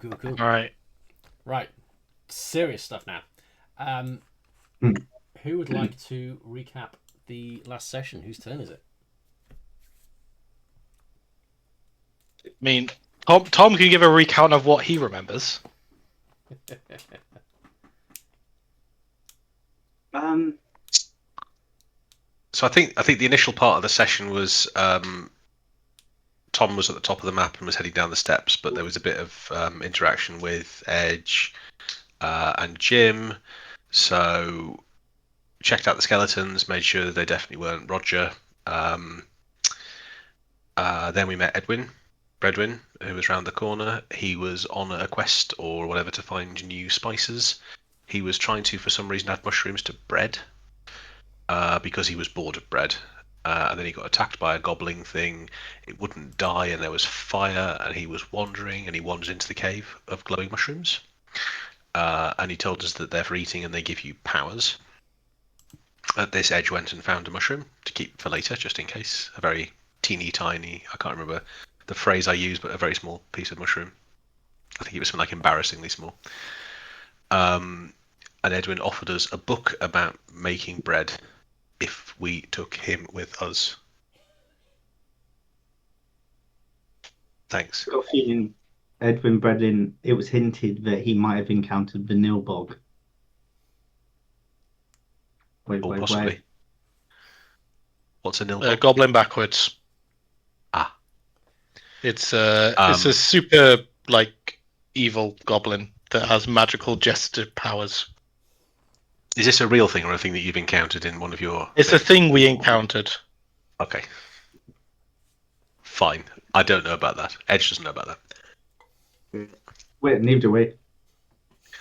Cool. All right. Right. Serious stuff now. Um, Hmm. who would like to recap the last session? Whose turn is it? I mean, Tom can give a recount of what he remembers. So I think the initial part of the session was Tom was at the top of the map and was heading down the steps, but there was a bit of interaction with Edge and Jim. So checked out the skeletons, made sure they definitely weren't Roger. Then we met Bredwin, who was round the corner. He was on a quest or whatever to find new spices. He was trying to, for some reason, add mushrooms to bread because he was bored of bread. And then he got attacked by a gobbling thing. It wouldn't die, and there was fire, and he was wandering, and he wandered into the cave of glowing mushrooms. And he told us that they're for eating and they give you powers. At this, Edge went and found a mushroom to keep for later, just in case. A very teeny tiny, I can't remember the phrase I used, but a very small piece of mushroom. I think it was something like embarrassingly small. And Edwin offered us a book about making bread if we took him with us. Thanks. I've got a feeling Edwin Bredlin, it was hinted that he might have encountered the Nilbog. Or possibly. What's a nil? Goblin backwards. Ah. It's a super evil goblin that has magical gesture powers. Is this a real thing or a thing that you've encountered in one of your... It's a thing we encountered. Okay. Fine. I don't know about that. Edge doesn't know about that. Wait, neither do we.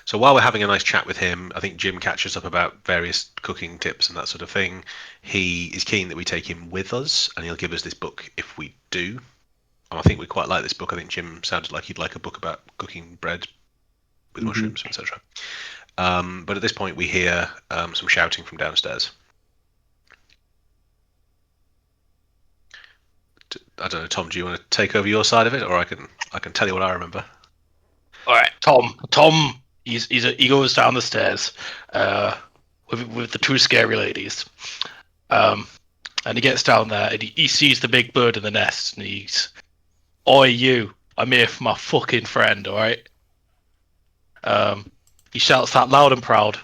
So while we're having a nice chat with him, I think Jim catches up about various cooking tips and that sort of thing. He is keen that we take him with us, and he'll give us this book if we do. And I think we quite like this book. I think Jim sounded like he'd like a book about cooking bread with mushrooms, etc. But at this point, we hear some shouting from downstairs. I don't know, Tom. Do you want to take over your side of it, or I can tell you what I remember? All right, Tom. He goes down the stairs with the two scary ladies, and he gets down there and he sees the big bird in the nest, and he's, "Oi, you! I'm here for my fucking friend, all right?" He shouts that loud and proud,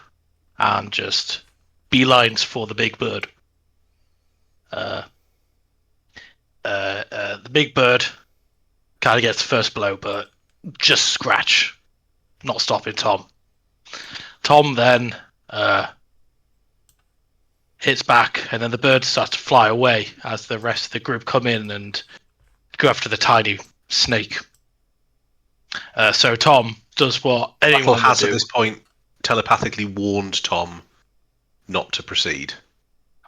and just beelines for the big bird. The big bird kind of gets the first blow, but just scratch, not stopping Tom. Tom then hits back, and then the bird starts to fly away as the rest of the group come in and go after the tiny snake. So Tom does what anyone Battle would has do. at this point telepathically warned Tom not to proceed.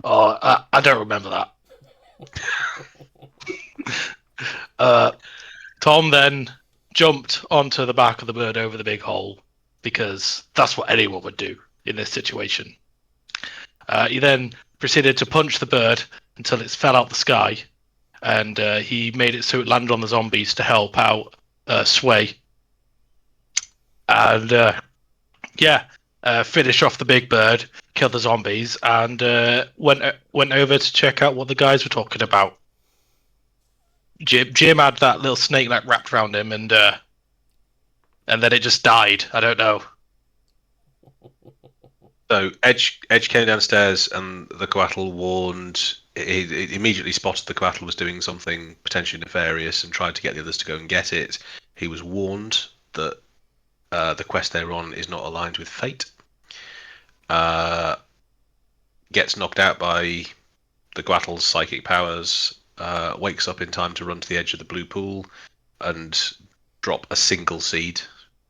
Oh, I don't remember that. Tom then jumped onto the back of the bird over the big hole, because that's what anyone would do in this situation. He then proceeded to punch the bird until it fell out the sky, and he made it so it landed on the zombies to help out Sway. And finished off the big bird, killed the zombies, and went over to check out what the guys were talking about. Jim had that little snake wrapped around him, and then it just died. I don't know. So Edge came downstairs, and the Coatl warned. He immediately spotted the Coatl was doing something potentially nefarious and tried to get the others to go and get it. He was warned that the quest they're on is not aligned with fate. Gets knocked out by the Coatl's psychic powers. Wakes up in time to run to the edge of the blue pool and drop a single seed.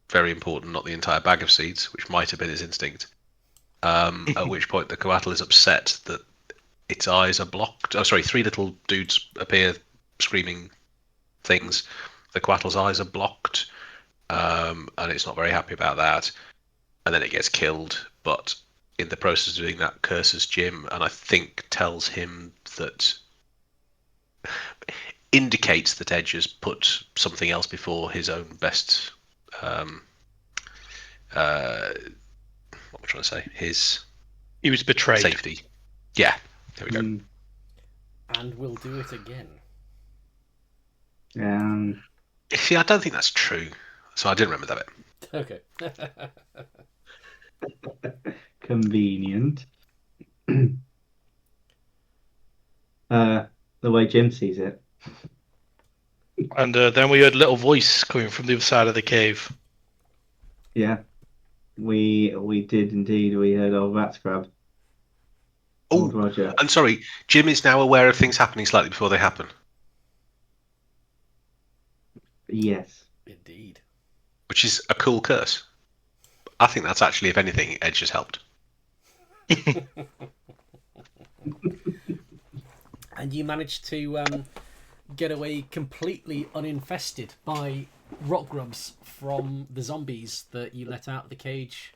Very important, not the entire bag of seeds, which might have been his instinct. At which point the Coatl is upset that its eyes are blocked. Oh, sorry, three little dudes appear screaming things. The Coatl's eyes are blocked, and it's not very happy about that. And then it gets killed, but in the process of doing that, curses Jim, and I think tells him that... indicates that Edge has put something else before his own best what am I trying to say? His He was betrayed. safety. Yeah, there we go. And we'll do it again. See, I don't think that's true, so I didn't remember that bit. Okay. Convenient. The way Jim sees it. And then we heard a little voice coming from the other side of the cave. Yeah, we did indeed. We heard old rat scrub. Old Oh, Roger. I'm sorry. Jim is now aware of things happening slightly before they happen, Yes. Indeed. which is a cool curse. I think that's actually, if anything, Edge has helped. And you managed to get away completely uninfested by rock grubs from the zombies that you let out of the cage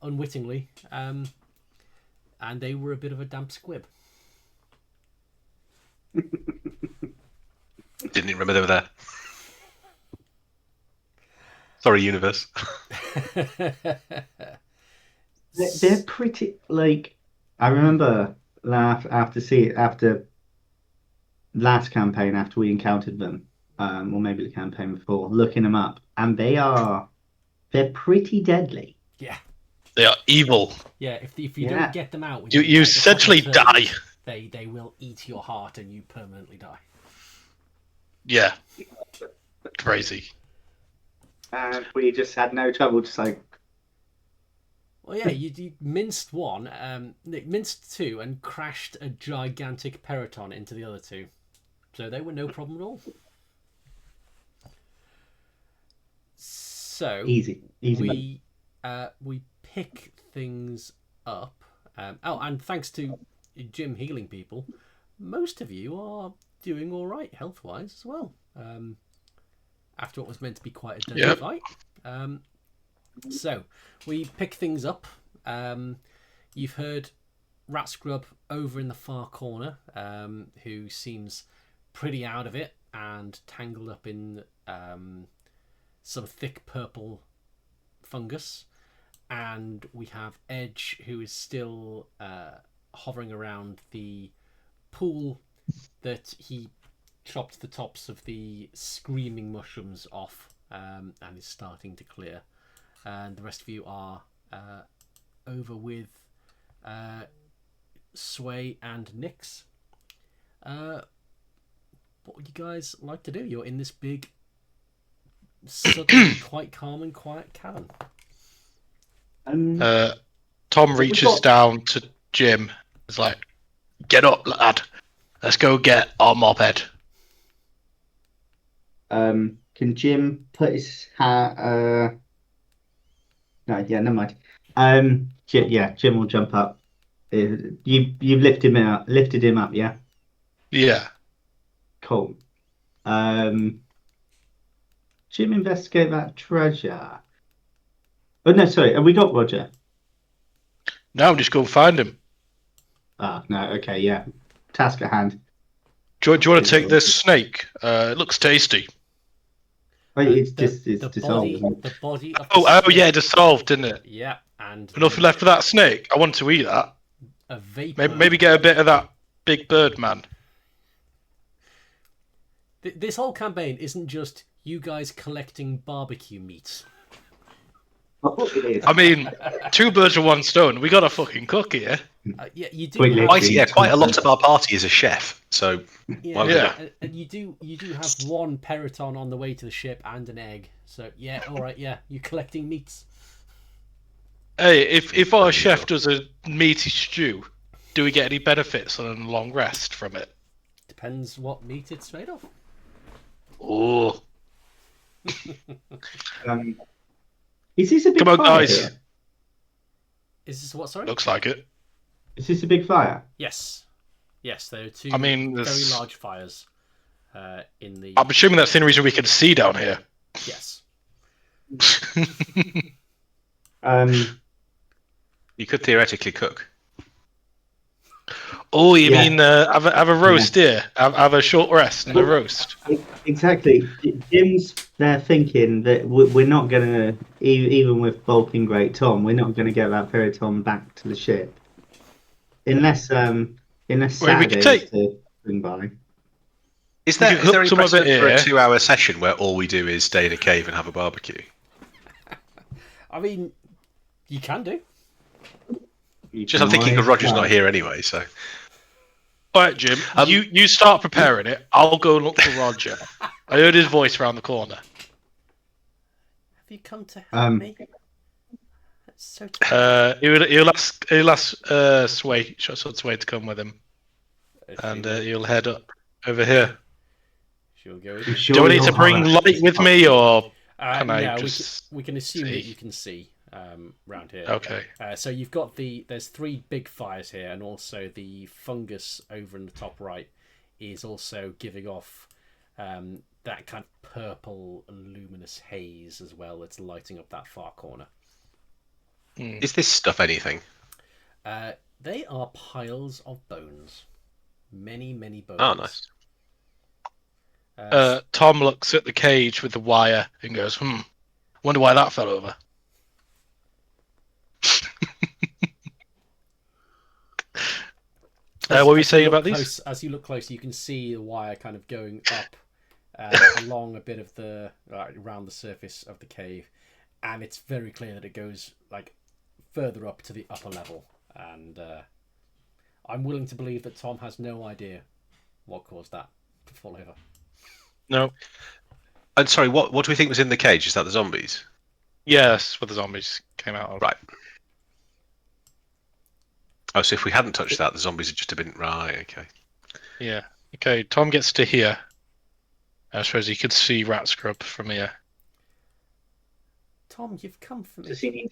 unwittingly. And they were a bit of a damp squib. Didn't even remember they were there. Sorry, universe. They're pretty like. I remember after last campaign after we encountered them, or maybe the campaign before, looking them up, and they're pretty deadly. Yeah. They are evil. Yeah, if you Yeah. don't get them out, with You your essentially proper turn, die. They will eat your heart and you permanently die. Yeah. Crazy. And we just had no trouble, just like. Well, yeah, you minced one, minced two, and crashed a gigantic periton into the other two. So they were no problem at all. So Easy. we pick things up. And thanks to Jim healing people, most of you are doing all right health-wise as well. After what was meant to be quite a deadly fight. So we pick things up. You've heard Rat Scrub over in the far corner, who seems pretty out of it and tangled up in some thick purple fungus. And we have Edge, who is still hovering around the pool that he chopped the tops of the screaming mushrooms off, and is starting to clear. And the rest of you are over with Sway and Nyx. What would you guys like to do? You're in this big, suddenly quite calm and quiet cavern. Tom reaches down to Jim. It's like, get up, lad. Let's go get our moped. Can Jim put his hat? No, yeah, never mind. Jim will jump up. You've lifted him up, yeah. Yeah. Cool. Jim, investigate that treasure. Oh no, sorry. Have we got Roger? Now I'm just going to find him. No. Okay, yeah. Task at hand. Do you want to take this snake? It looks tasty. It's The dissolved. body, Isn't it? the body of Oh yeah, it dissolved, didn't it? Yeah, and Nothing left for that snake. I want to eat that. a vapor. Maybe get a bit of that big bird man. This whole campaign isn't just you guys collecting barbecue meat. Oh, it is. I mean, two birds with one stone. We got a fucking cook here. Yeah, you do. Quickly. Quite a lot of our party is a chef, so Yeah, why would Yeah. and you do have one periton on the way to the ship and an egg. So yeah, all right, yeah, you're collecting meats. Hey, if our chef does a meaty stew, do we get any benefits on a long rest from it? Depends what meat it's made of. Oh, Is this a big come on, fire guys. here? Is this what? Sorry. Looks like it. Is this a big fire? Yes, there are two. I mean, very there's- large fires. In the I'm assuming that's the only reason we can see down here. yes. you could theoretically cook. Oh, you Yeah. mean have a roast here? Have a short rest and a roast. Exactly. Jim's there thinking that we're not going to, even with bulking Great Tom, we're not going to get that Fairy-Tom back to the ship. Unless Wait, we could Saturday is take. to swing by. Is We there could is there cook any some of it precedent for a here. 2-hour session where all we do is stay in a cave and have a barbecue? I mean, you can do. Just I'm thinking because Roger's not here anyway, so. All right, Jim. You start preparing it. I'll go look for Roger. I heard his voice around the corner. Have you come to help me? That's so He'll ask Sway to come with him, and he'll head up over here. She'll go. Do I need to bring light with me, or can I just? We can assume that you can see round here. Okay. So you've got there's 3 big fires here, and also the fungus over in the top right is also giving off that kind of purple luminous haze as well. It's lighting up that far corner. Is this stuff anything? They are piles of bones. Many bones. Oh, nice. Tom looks at the cage with the wire and goes, wonder why that fell over. What were you saying about these? As you look close, you can see the wire kind of going up along a bit of the around the surface of the cave, and it's very clear that it goes like further up to the upper level. And I'm willing to believe that Tom has no idea what caused that to fall over. No. And sorry, what do we think was in the cage? Is that the zombies? Yes, what the zombies came out of. Right. Oh, so if we hadn't touched that, the zombies would just have been right. Okay. Yeah. Okay. Tom gets to here. I suppose you could see Rat Scrub from here. Tom, you've come for me. Does he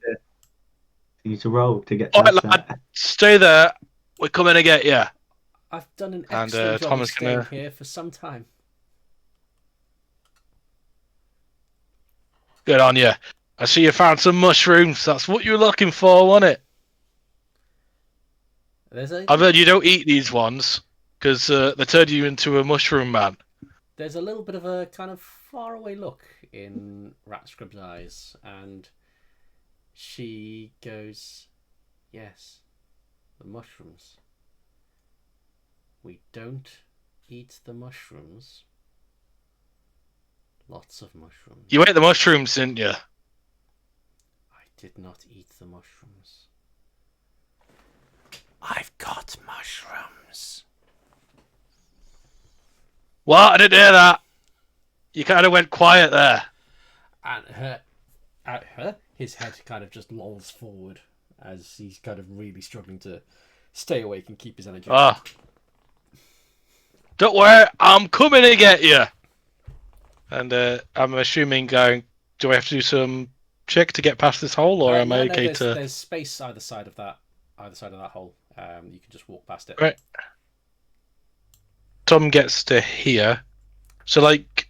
need to roll to get All right, past lad, that? stay there. We're coming to get you. I've done an And, excellent job Tom of is staying gonna- here for some time. Good on you. I see you found some mushrooms. That's what you were looking for, wasn't it? I've heard you don't eat these ones because they turned you into a mushroom man. There's a little bit of a kind of faraway look in Rat Scrub's eyes, and she goes, "Yes, the mushrooms. We don't eat the mushrooms. Lots of mushrooms. You ate the mushrooms, didn't you? I did not eat the mushrooms. I've got mushrooms." What? I didn't hear that. You kind of went quiet there. And his head kind of just lolls forward as he's kind of really struggling to stay awake and keep his energy. Ah. Don't worry, I'm coming to get you. And I'm assuming do I have to do some check to get past this hole, or am I okay to? There's space either side of that hole. You can just walk past it. Right. Tom gets to here. So, like,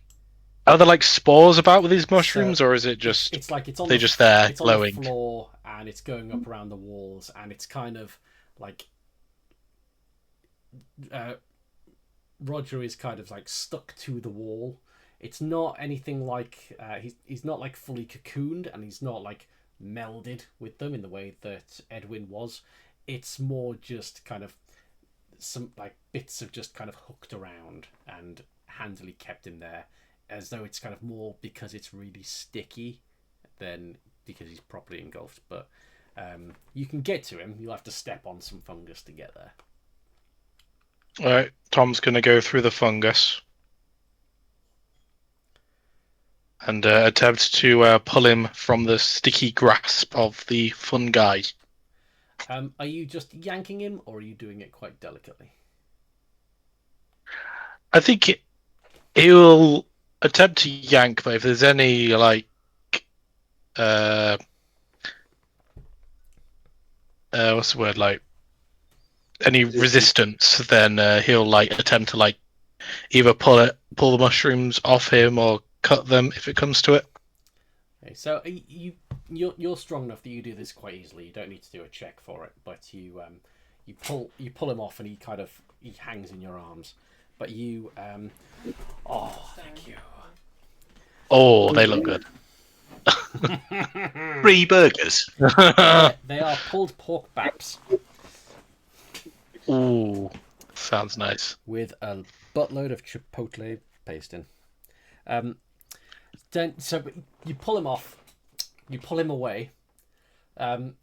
are there like spores about with these mushrooms, or is it just it's like it's on they're just there it's glowing? on the floor, and it's going up around the walls, and it's kind of like Roger is kind of like stuck to the wall. It's not anything like he's not like fully cocooned, and he's not like melded with them in the way that Edwin was. It's more just kind of some like bits of just kind of hooked around and handily kept in there, as though it's kind of more because it's really sticky than because he's properly engulfed. But you can get to him. You'll have to step on some fungus to get there. All right, Tom's going to go through the fungus and attempt to pull him from the sticky grasp of the fungi. Are you just yanking him, or are you doing it quite delicately? I think he'll attempt to yank, but if there's any like what's the word, like any resistance, then he'll like attempt to like either pull the mushrooms off him or cut them if it comes to it. Okay, so you're strong enough that you do this quite easily. You don't need to do a check for it, but you You pull him off, and he hangs in your arms. But you thank you. Oh, they look good. 3 burgers. They are pulled pork baps Ooh, sounds nice. with a buttload of chipotle paste in. So you pull him off, you pull him away, and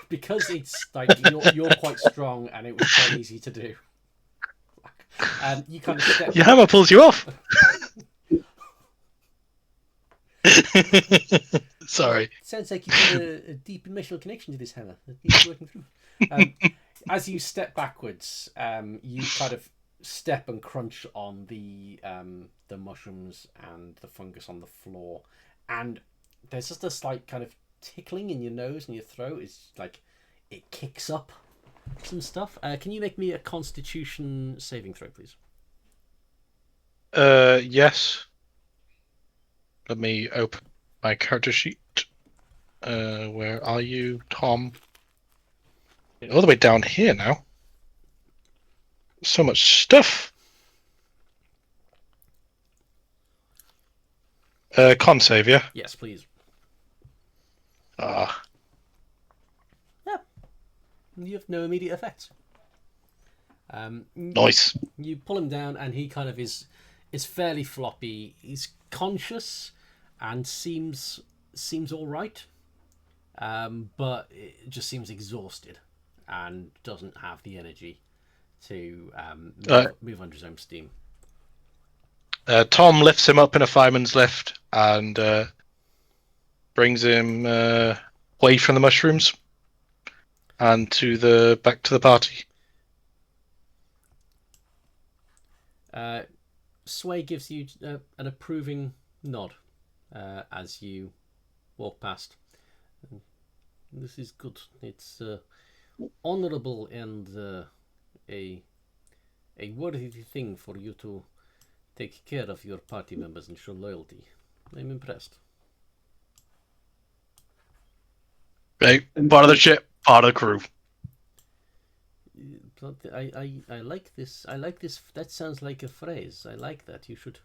because it's like you're quite strong and it was quite easy to do. You kind of step. Your hammer pulls you off. Sorry. Sounds like you've got a deep emotional connection to this hammer that needs working through. As you step backwards, you kind of step and crunch on the mushrooms and the fungus on the floor, and there's just a slight kind of tickling in your nose and your throat. It's like it kicks up some stuff. Can you make me a Constitution saving throw, please? Yes. Let me open my character sheet. Where are you, Tom? All the way down here now. So much stuff. Con save, yeah? Yes, please. Ah. Yeah. You have no immediate effects. Nice. You pull him down, and he kind of is fairly floppy. He's conscious and seems all right, but it just seems exhausted and doesn't have the energy to move under his own steam. Tom lifts him up in a fireman's lift and brings him away from the mushrooms and back to the party. Sway gives you an approving nod as you walk past. This is good. It's honourable and a worthy thing for you to take care of your party members and show loyalty. I'm impressed. Right, part of the ship, part of the crew. I like this. I like this. That sounds like a phrase. I like that. You should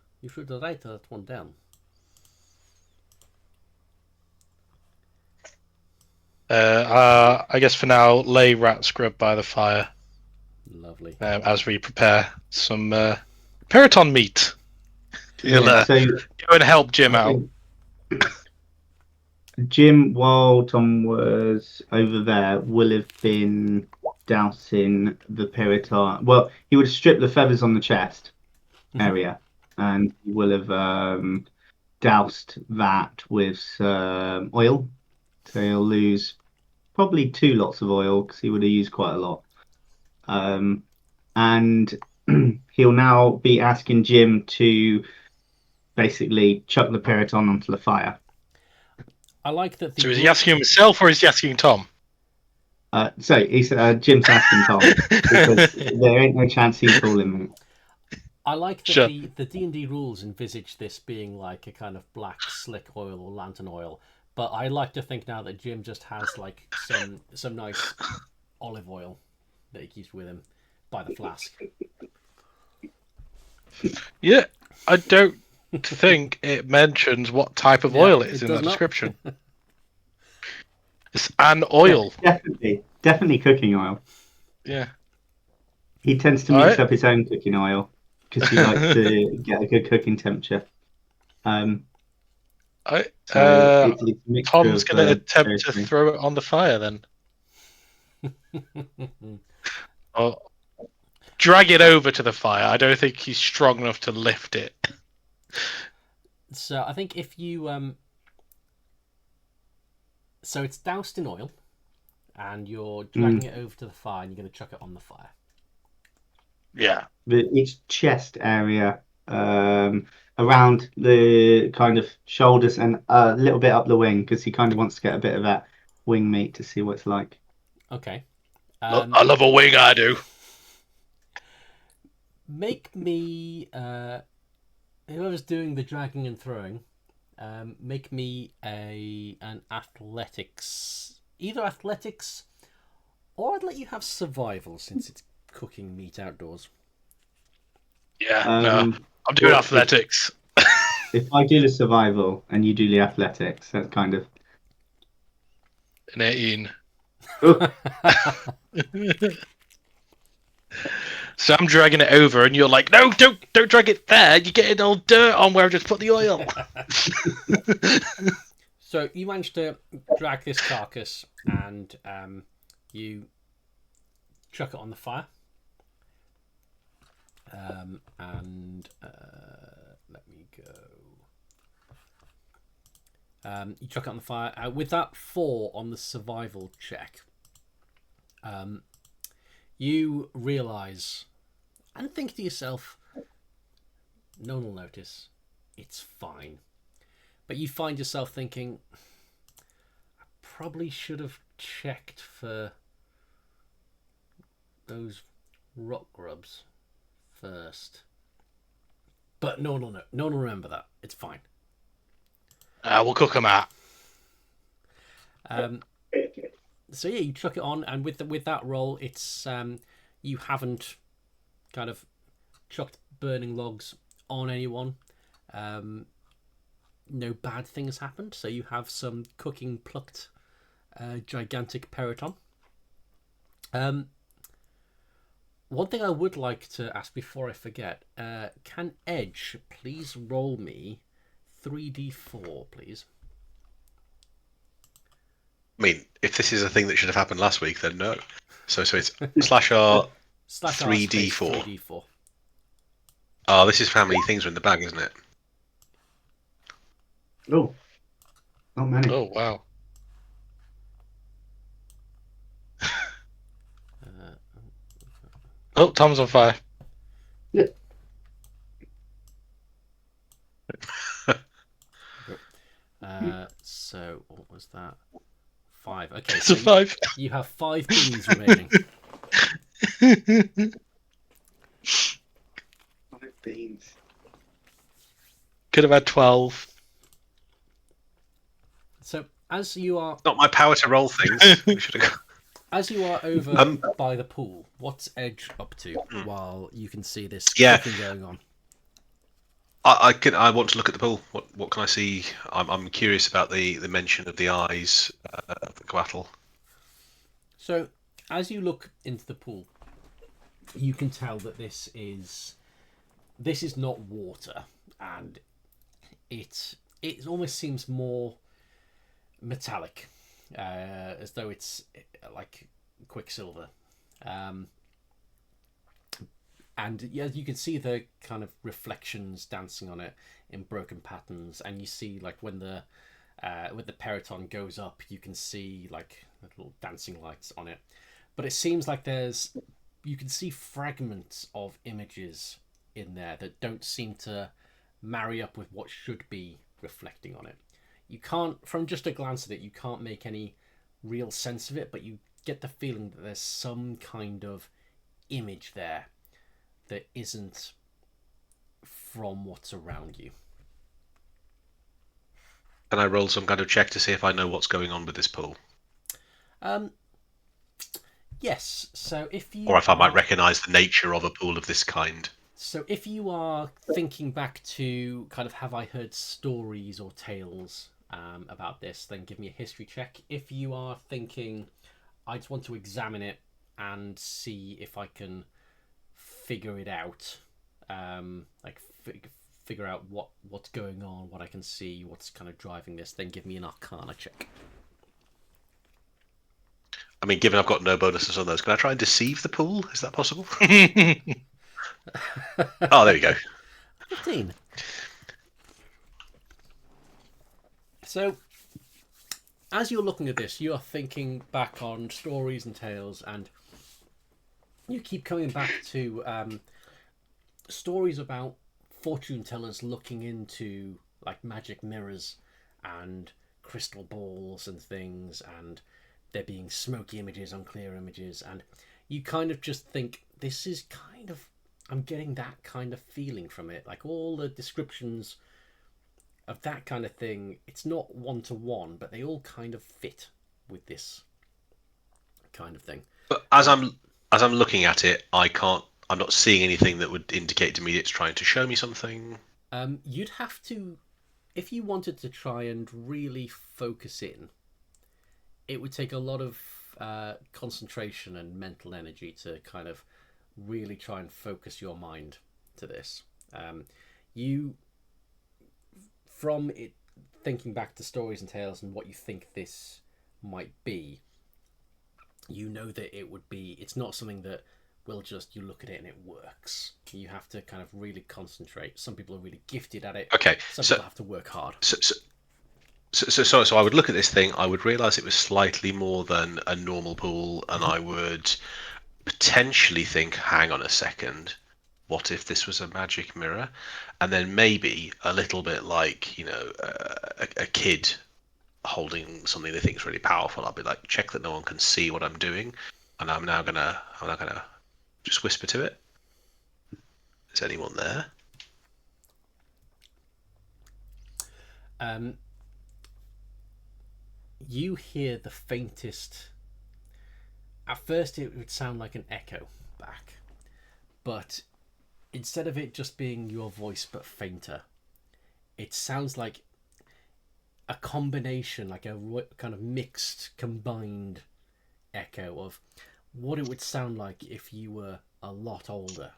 write that one down. I guess for now, lay rat scrub by the fire. Lovely. As we prepare some Periton meat. He'll So go and help Jim out. Jim, while Tom was over there, will have been dousing the Piriton. Well, he would have stripped the feathers on the chest area, and he will have doused that with some oil. So he'll lose probably 2 lots of oil because he would have used quite a lot. And he'll now be asking Jim to basically chuck the Piriton onto the fire. I like that. So is he asking himself or is he asking Tom? So he's Jim's asking Tom because there ain't no chance he'd call him. I like that Sure. the D&D rules envisage this being like a kind of black slick oil or lantern oil, but I like to think now that Jim just has like some nice olive oil that he keeps with him by the flask. Yeah, I don't think it mentions what type of oil it is in the does not. description. It's an oil. Definitely cooking oil. Yeah. He tends to mix up his own cooking oil because he likes to get a good cooking temperature. Tom's it's a mixture going to of, attempt to throw it on the fire then. Or drag it over to the fire. I don't think he's strong enough to lift it. So I think if you so it's doused in oil, and you're dragging it over to the fire, and you're going to chuck it on the fire. Yeah. Each chest area, around the kind of shoulders and a little bit up the wing because he kind of wants to get a bit of that wing meat to see what it's like. Okay. I love a wing, I do. Make me whoever's doing the dragging and throwing, make me an athletics, either athletics Or I'd let you have survival since it's cooking meat outdoors. Yeah, no. I'm doing well, athletics. If I do the survival and you do the athletics, that's kind of. An 18. Oh, So I'm dragging it over, and you're like, "No, don't drag it there. You're getting all dirt on where I just put the oil." So you manage to drag this carcass and you chuck it on the fire. Let me go. You chuck it on the fire. With that 4 on the survival check, you realise and think to yourself, no one will notice. It's fine. But you find yourself thinking, I probably should have checked for those rock grubs first. But no one will know. No one will remember that. It's fine. We'll cook them out. So yeah, you chuck it on, and with that roll, it's you haven't kind of chucked burning logs on anyone. No bad things happened, so you have some cooking plucked gigantic periton. One thing I would like to ask before I forget, can Edge please roll me 3d4, please? I mean, if this is a thing that should have happened last week, then no. So it's slash R Slash R 3d4. space 3d4. Oh, this is how many things are in the bag, isn't it? oh, not many. Oh wow. Oh, Tom's on fire. So what was that? 5. Okay, It's so a 5. you have 5 beans remaining. 5 beans. Could have had 12. So as you are Not my power to roll things. We should have. as you are over by the pool, what's Edge up to while you can see this cooking going on? I want to look at the pool. What can I see? I'm curious about the mention of the eyes of the coatl. So as you look into the pool, you can tell that this is not water, and it almost seems more metallic, as though it's like quicksilver. And yeah, you can see the kind of reflections dancing on it in broken patterns, and you see like when the periton goes up, you can see like little dancing lights on it. But it seems like you can see fragments of images in there that don't seem to marry up with what should be reflecting on it. You can't, from just a glance at it, you can't make any real sense of it, but you get the feeling that there's some kind of image there that isn't from what's around you. Can I roll some kind of check to see if I know what's going on with this pool? Yes. So if you Or if I might recognise the nature of a pool of this kind. So if you are thinking back to kind of have I heard stories or tales about this, then give me a history check. If you are thinking I just want to examine it and see if I can figure it out, figure out what's going on, what I can see, what's kind of driving this, then give me an Arcana check. I mean, given I've got no bonuses on those, can I try and deceive the pool? Is that possible? Oh, there you go. 15. So, as you're looking at this, you are thinking back on stories and tales, and you keep coming back to stories about fortune tellers looking into like magic mirrors and crystal balls and things, and there being smoky images, unclear images, and you kind of just think this is kind of, I'm getting that kind of feeling from it. Like all the descriptions of that kind of thing, it's not one-to-one, but they all kind of fit with this kind of thing. But as I'm looking at it, I can't. I'm not seeing anything that would indicate to me it's trying to show me something. You'd have to, if you wanted to try and really focus in, it would take a lot of concentration and mental energy to kind of really try and focus your mind to this. You, from it, thinking back to stories and tales and what you think this might be, you know that it would be. It's not something that will just you look at it and it works. You have to kind of really concentrate. Some people are really gifted at it. Okay, Some so people have to work hard. so I would look at this thing. I would realise it was slightly more than a normal pool, and I would potentially think, hang on a second, what if this was a magic mirror? And then maybe a little bit like, a kid holding something they think is really powerful. I'll be like, check that no one can see what I'm doing, and I'm now gonna just whisper to it. Is anyone there? You hear the faintest. At first, it would sound like an echo back, but instead of it just being your voice but fainter, it sounds like a combination, like a kind of mixed, combined echo of what it would sound like if you were a lot older,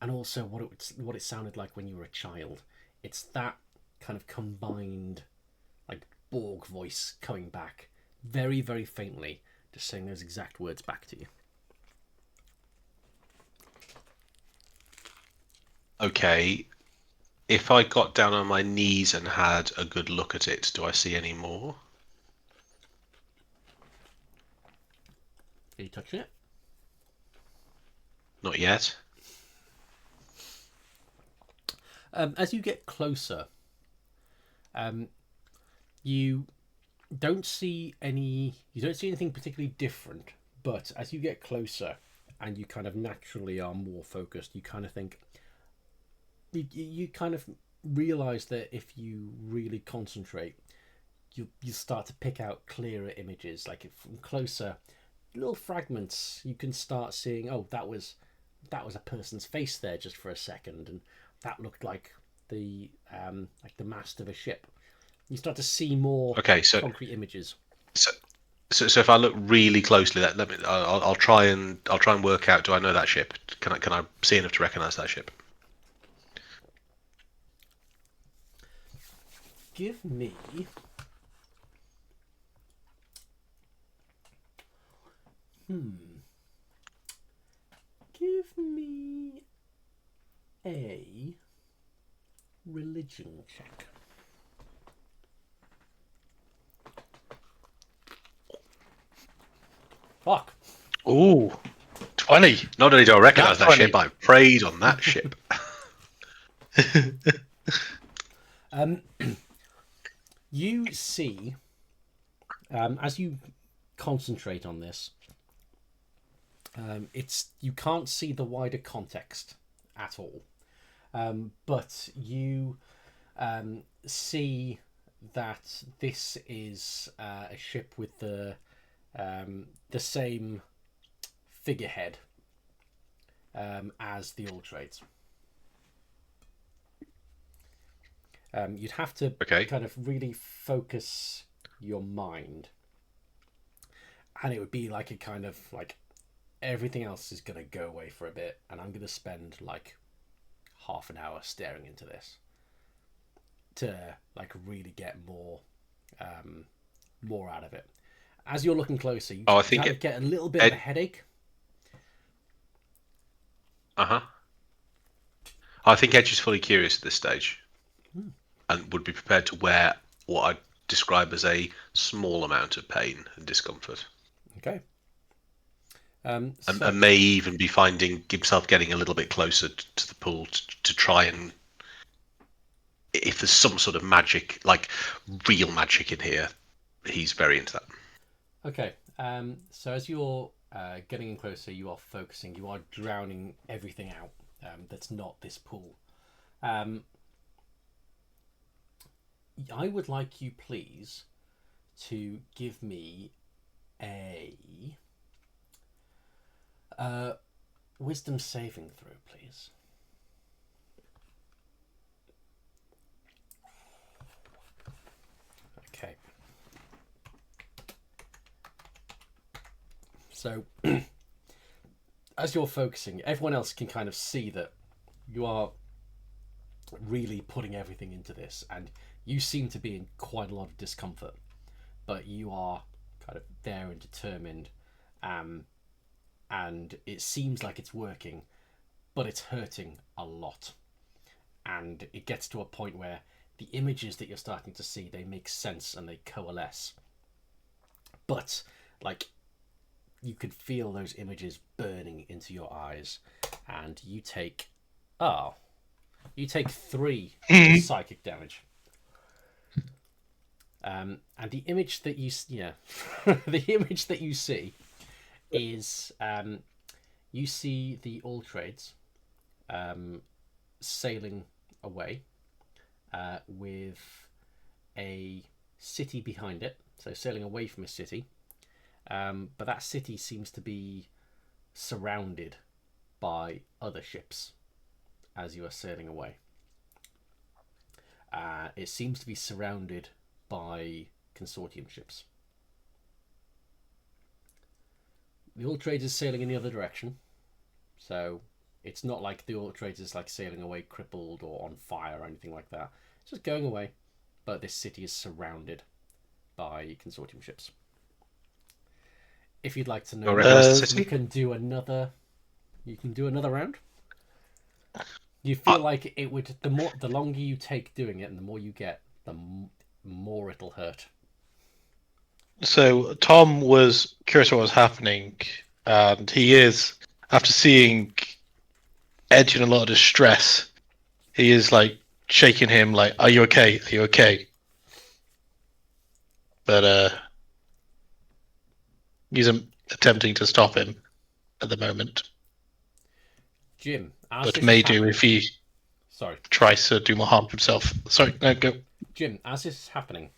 and also what it sounded like when you were a child. It's that kind of combined, like Borg voice coming back, very very faintly, just saying those exact words back to you. Okay. If I got down on my knees and had a good look at it, do I see any more? Are you touching it? Not yet. As you get closer, you don't see anything particularly different. But as you get closer, and you kind of naturally are more focused, you kind of think. You kind of realize that if you really concentrate, you start to pick out clearer images. Like from closer, little fragments, you can start seeing. Oh, that was a person's face there just for a second, and that looked like the mast of a ship. You start to see more concrete images. So if I look really closely, I'll try and work out. Do I know that ship? Can I see enough to recognise that ship? Give me Give me a religion check. Fuck. Ooh, 20. Not only do I recognise That's that ship, 20. I've preyed on that ship. You see, as you concentrate on this, you can't see the wider context at all, but you see that this is a ship with the same figurehead as the All Trades. You'd have to kind of really focus your mind, and it would be like a kind of like everything else is going to go away for a bit, and I'm going to spend like half an hour staring into this to like really get more out of it. As you're looking closer, you kind of get a little bit of a headache. I think Edge is fully curious at this stage, and would be prepared to wear what I'd describe as a small amount of pain and discomfort. Okay. And may even be finding himself getting a little bit closer to the pool to try and, if there's some sort of magic, like real magic in here, he's very into that. Okay. So as you're getting in closer, you are focusing. You are drowning everything out that's not this pool. I would like you, please, to give me a Wisdom saving throw, please. Okay. So, as you're focusing, everyone else can kind of see that you are really putting everything into this, and you seem to be in quite a lot of discomfort, but you are kind of there and determined, and it seems like it's working, but it's hurting a lot. And it gets to a point where the images that you're starting to see, they make sense and they coalesce, but like you can feel those images burning into your eyes, and you take 3 psychic damage. And the image that you the image that you see is you see the All Trades sailing away with a city behind it, so sailing away from a city, but that city seems to be surrounded by other ships as you are sailing away. It seems to be surrounded by consortium ships. The All Trades is sailing in the other direction, so it's not like the All Trades is like sailing away crippled or on fire or anything like that. It's just going away, but this city is surrounded by consortium ships. If you'd like to know, you can do another. You can do another round. You feel like it would. The longer you take doing it, and the more you get, the more it'll hurt. So Tom was curious what was happening, and he is, after seeing Edge in a lot of distress, he is like shaking him, like, "Are you okay? Are you okay?" But he's attempting to stop him at the moment. Jim, but may do if he tries to do more harm to himself. Sorry, no, go. Jim, as this is happening,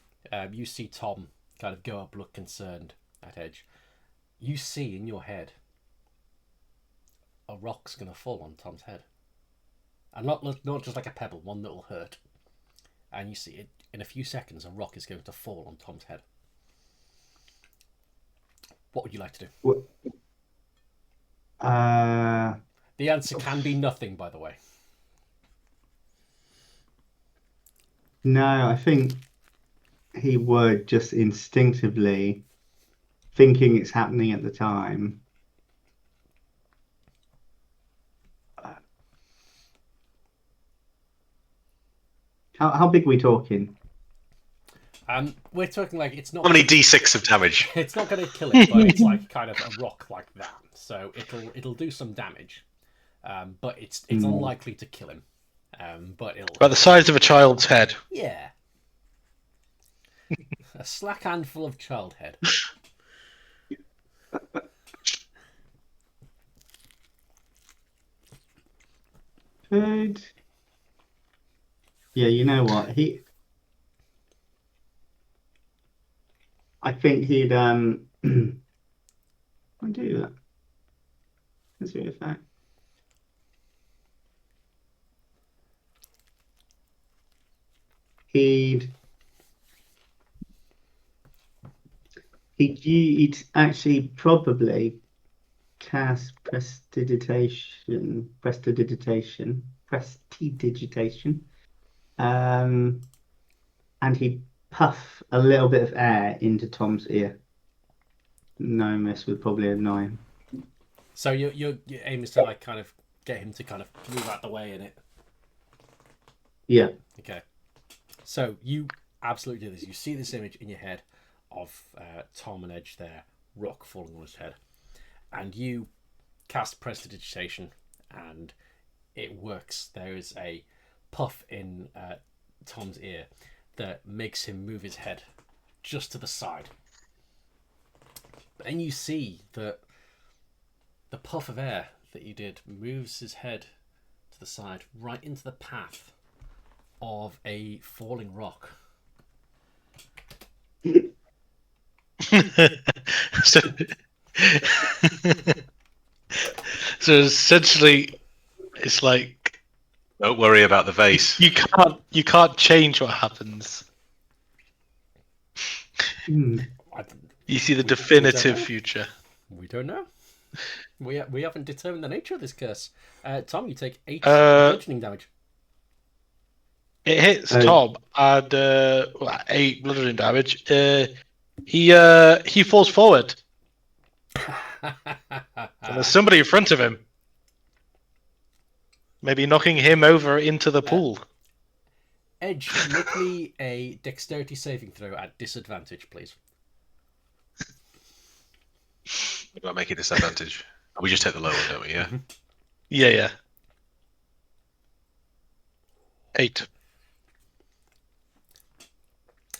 you see Tom kind of go up, look concerned at Edge. You see in your head a rock's going to fall on Tom's head. And not just like a pebble, one that will hurt. And you see it in a few seconds, a rock is going to fall on Tom's head. What would you like to do? The answer can be nothing, by the way. No, I think he would just instinctively, thinking it's happening at the time. How big are we talking? We're talking like it's not. How many d6 of damage? It's not going to kill it, but it's like kind of a rock like that. So it'll do some damage, but it's unlikely to kill him. But it'll about the size of a child's head. Yeah, a slack handful of child head. Good. Yeah, you know what? I think he'd I'll do that. Let's see if that. He'd actually probably cast prestidigitation, and he'd puff a little bit of air into Tom's ear. No miss with probably a 9. So your aim is to like kind of get him to kind of move out the way in it. Yeah. Okay. So you absolutely do this. You see this image in your head of Tom and Edge there, rock falling on his head, and you cast prestidigitation, and it works. There is a puff in Tom's ear that makes him move his head just to the side. And you see that the puff of air that you did moves his head to the side, right into the path of a falling rock. So So essentially, it's like Don't worry about the vase. you can't change what happens. Hmm. You see the We don't definitive know. future. We don't know. We haven't determined the nature of this curse. Tom, you take 8 Uh, bludgeoning damage. It hits Oh. Tom and 8 bludgeoning damage. He falls forward. And there's somebody in front of him. Maybe knocking him over into the pool. Edge, make me a dexterity saving throw at disadvantage, please. Do I make a disadvantage? We just take the low one, don't we? Yeah. Yeah. 8.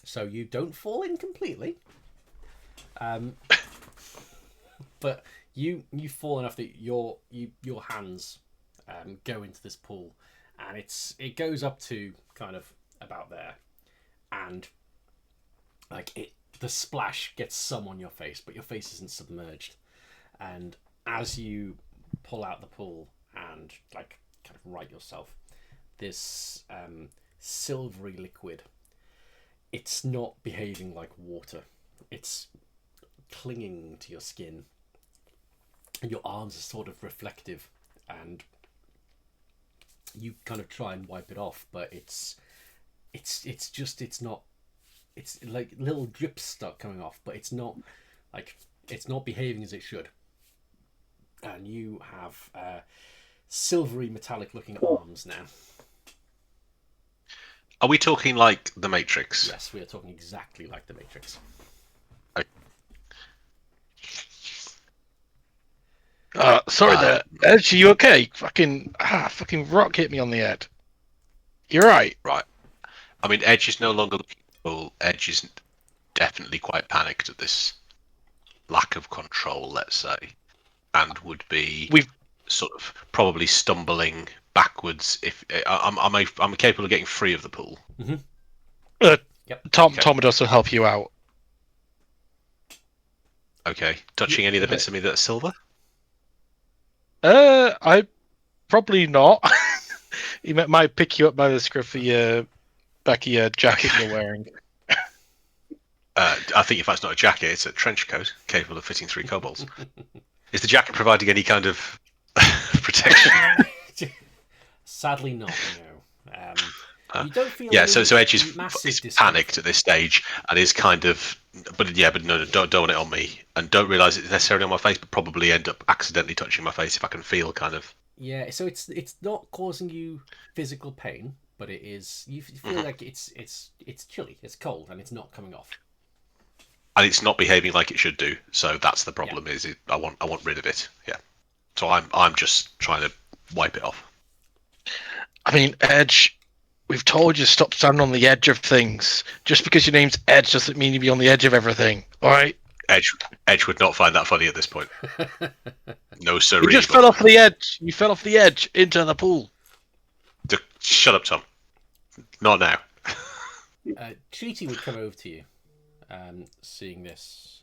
So you don't fall in completely, but you fall enough that your hands go into this pool, and it goes up to kind of about there, and like the splash gets some on your face, but your face isn't submerged, and as you pull out the pool and like kind of right yourself, this silvery liquid, it's not behaving like water. It's clinging to your skin. And your arms are sort of reflective. And you kind of try and wipe it off, but it's not. It's like little drips start coming off, but it's not behaving as it should. And you have silvery metallic looking arms now. Are we talking like the Matrix? Yes, we are talking exactly like the Matrix. Sorry there. Edge, are you okay? Fucking rock hit me on the head. You're right. Right. I mean, Edge is no longer looking cool. Edge is definitely quite panicked at this lack of control, let's say, and would be sort of probably stumbling backwards. If I'm capable of getting free of the pool. Mm-hmm. Yep. Tom would also help you out. Okay. Touching any of the bits of me that's silver? I probably not. He might pick you up by the scruff of your back of your jacket you're wearing. I think if that's not a jacket, it's a trench coat capable of fitting 3 kobolds. Is the jacket providing any kind of protection? Sadly, not. No. You don't feel. Yeah. So Edge is discomfort. panicked at this stage and is kind of, but no, don't want it on me, and don't realise it's necessarily on my face, but probably end up accidentally touching my face if I can feel kind of. Yeah. So it's not causing you physical pain, but it is. You feel like it's chilly, it's cold, and it's not coming off. And it's not behaving like it should do. So that's the problem. Yeah. I want rid of it. Yeah. So I'm just trying to wipe it off. I mean, Edge, we've told you to stop standing on the edge of things. Just because your name's Edge doesn't mean you be on the edge of everything. All right. Edge would not find that funny at this point. No, sir. You just fell off the edge. You fell off the edge into the pool. Shut up, Tom. Not now. Treaty would come over to you. Seeing this,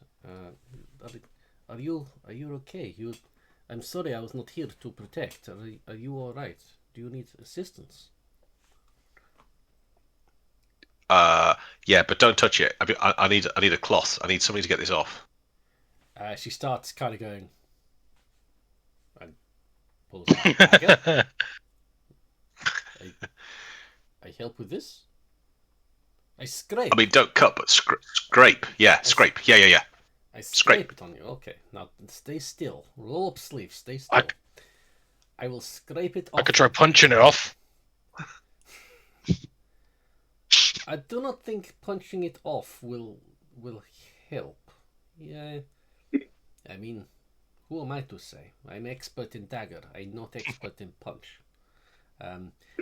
are you okay? I'm sorry, I was not here to protect. Are you all right? Do you need assistance? Yeah, but don't touch it. I need a cloth. I need something to get this off. She starts kind of going and pulls out a dagger. I help with this. I scrape. I mean, don't cut, but scrape. Yeah, scrape. Yeah. I scrape it on you. Okay, now stay still. Roll up sleeves. Stay still. I will scrape it off. I could try punching it off. I do not think punching it off will help. Yeah. I mean, who am I to say? I'm expert in dagger. I'm not expert in punch.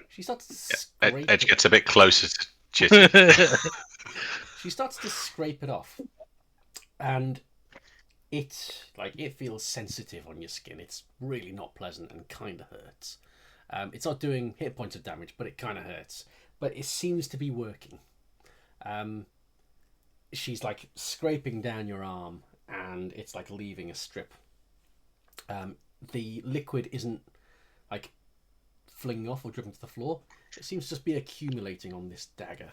She starts to scrape. Edge gets a bit closer to Chitty. She starts to scrape it off, and it feels sensitive on your skin. It's really not pleasant and kind of hurts. It's not doing hit points of damage, but it kind of hurts. But it seems to be working. She's like scraping down your arm, and it's like leaving a strip. the liquid isn't like flinging off or dripping to the floor. It seems to just be accumulating on this dagger.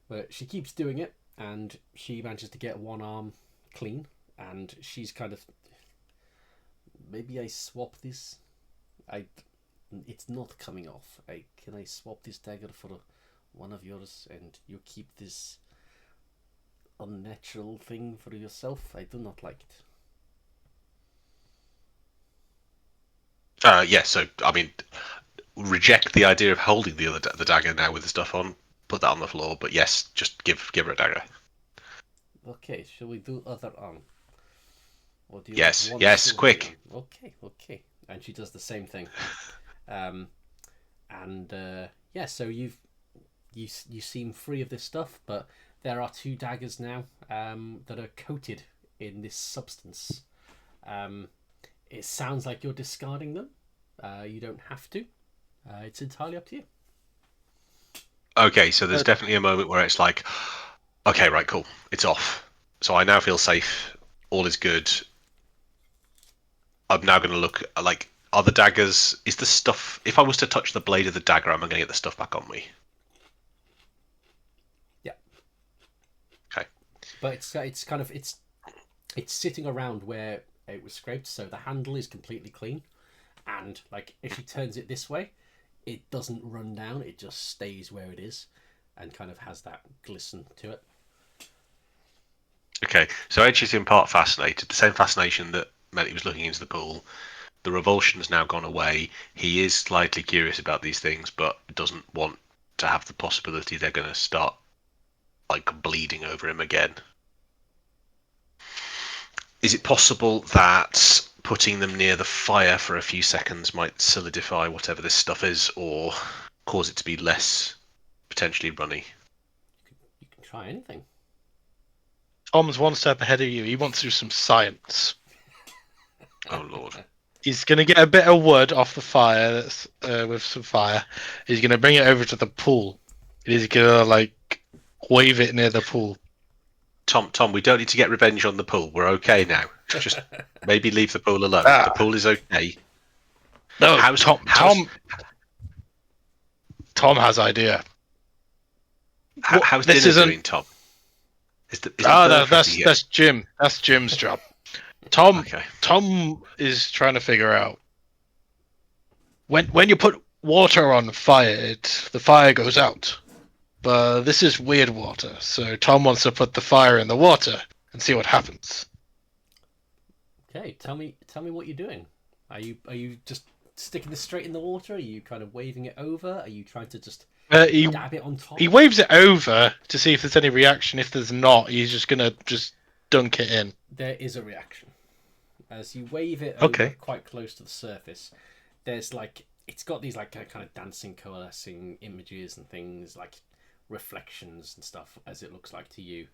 But she keeps doing it, and she manages to get one arm clean, and she's kind of, maybe I swap this. It's not coming off. Can I swap this dagger for one of yours, and you keep this unnatural thing for yourself? I do not like it. Yeah, so I mean, reject the idea of holding the dagger now with the stuff on. Put that on the floor. But yes, just give her a dagger. Okay, shall we do other arm? Or do you Yes, want yes, silver quick. arm? Okay. And she does the same thing. Yeah, so you seem free of this stuff, but there are 2 daggers now that are coated in this substance. It sounds like you're discarding them. You don't have to. It's entirely up to you. Okay, so there's definitely a moment where it's like, okay, right, cool, it's off. So I now feel safe. All is good. I'm now going to look like, are the daggers? Is the stuff? If I was to touch the blade of the dagger, am I going to get the stuff back on me? Yeah. Okay. But it's kind of it's sitting around where it was scraped, so the handle is completely clean, and like if she turns it this way, it doesn't run down. It just stays where it is, and kind of has that glisten to it. Okay, so Edge is in part fascinated. The same fascination that meant he was looking into the pool. The revulsion has now gone away. He is slightly curious about these things, but doesn't want to have the possibility they're going to start like bleeding over him again. Is it possible that putting them near the fire for a few seconds might solidify whatever this stuff is, or cause it to be less potentially runny? You can try anything. Tom's one step ahead of you. He wants to do some science. Oh lord. He's going to get a bit of wood off the fire that's, with some fire. He's going to bring it over to the pool. He's going to, like, wave it near the pool. Tom, we don't need to get revenge on the pool. We're okay now. Just maybe leave the pool alone. Ah. The pool is okay. No, How's- Tom has idea. How's This dinner isn't- doing, Tom? Is the Oh, bird that's happy yet? that's Jim. That's Jim's job. Tom Okay. Tom is trying to figure out when you put water on fire, the fire goes out. But this is weird water, so Tom wants to put the fire in the water and see what happens. Okay, tell me what you're doing. Are you just sticking this straight in the water? Are you kind of waving it over? Are you trying to just He dab it on top? he waves it over to see if there's any reaction. If there's not, he's just gonna just dunk it in. There is a reaction. As you wave it over Okay. quite close to the surface, there's like, it's got these like kind of dancing, coalescing images and things, like reflections and stuff, as it looks like to you.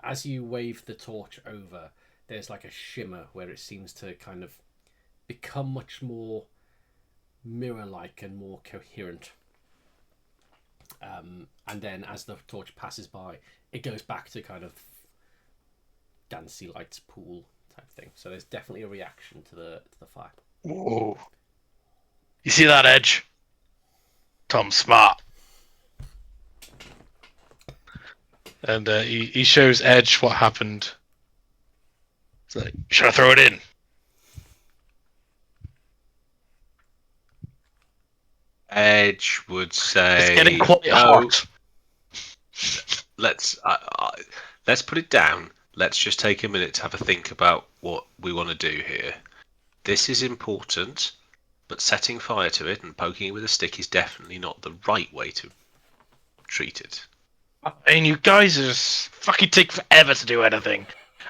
As you wave the torch over, there's like a shimmer where it seems to kind of become much more mirror-like and more coherent. And then as the torch passes by, it goes back to kind of dancey lights pool type thing. So there's definitely a reaction to the fire. Whoa. You see that, Edge? Tom's smart. And he shows Edge what happened. It's like, should I throw it in? Edge would say, It's getting quite "No, hot. let's put it down. Let's just take a minute to have a think about what we want to do here. This is important, but setting fire to it and poking it with a stick is definitely not the right way to treat it." I mean, you guys just fucking take forever to do anything.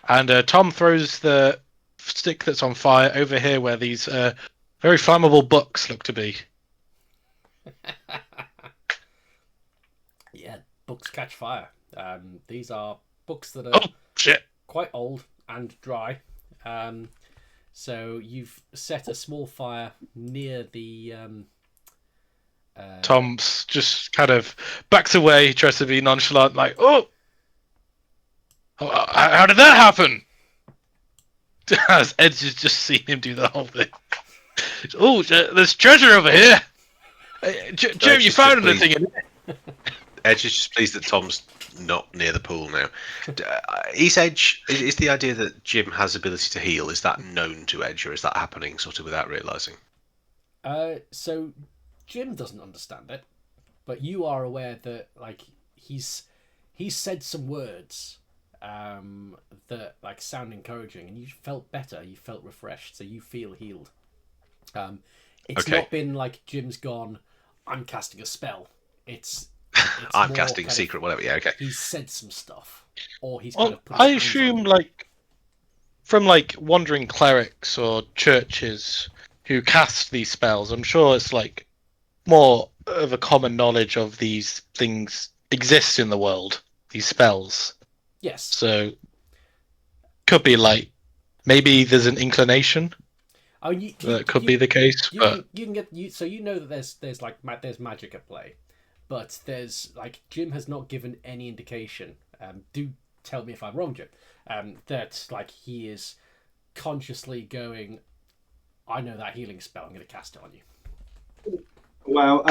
And Tom throws the stick that's on fire over here where these very flammable books look to be. Yeah, books catch fire. These are books that are Oh, shit. quite old and dry. So you've set a small fire near the... Tom's just kind of backs away, tries to be nonchalant, like, oh! How did that happen? As Edge has just seen him do the whole thing. Oh, there's treasure over here. Hey, Jim, you found anything in it? Edge is just pleased that Tom's not near the pool now. Is Edge is the idea that Jim has ability to heal? Is that known to Edge, or is that happening sort of without realizing? So Jim doesn't understand it, but you are aware that like he's said some words that like sound encouraging, and you felt better. You felt refreshed, so you feel healed. It's Okay. not been like Jim's gone, I'm casting a spell. It's I'm more casting kind of- secret, whatever. Yeah, okay. He's said some stuff, or he's Well, kind of put his I hands on assume you. like from like wandering clerics or churches who cast these spells, I'm sure it's like more of a common knowledge of these things exist in the world, these spells. Yes. So could be like maybe there's an inclination Oh, that could be the case, but you can get so you know that there's like there's magic at play, but there's like Jim has not given any indication. Do tell me if I'm wrong, Jim. That like he is consciously going, I know that healing spell. I'm going to cast it on you. Well,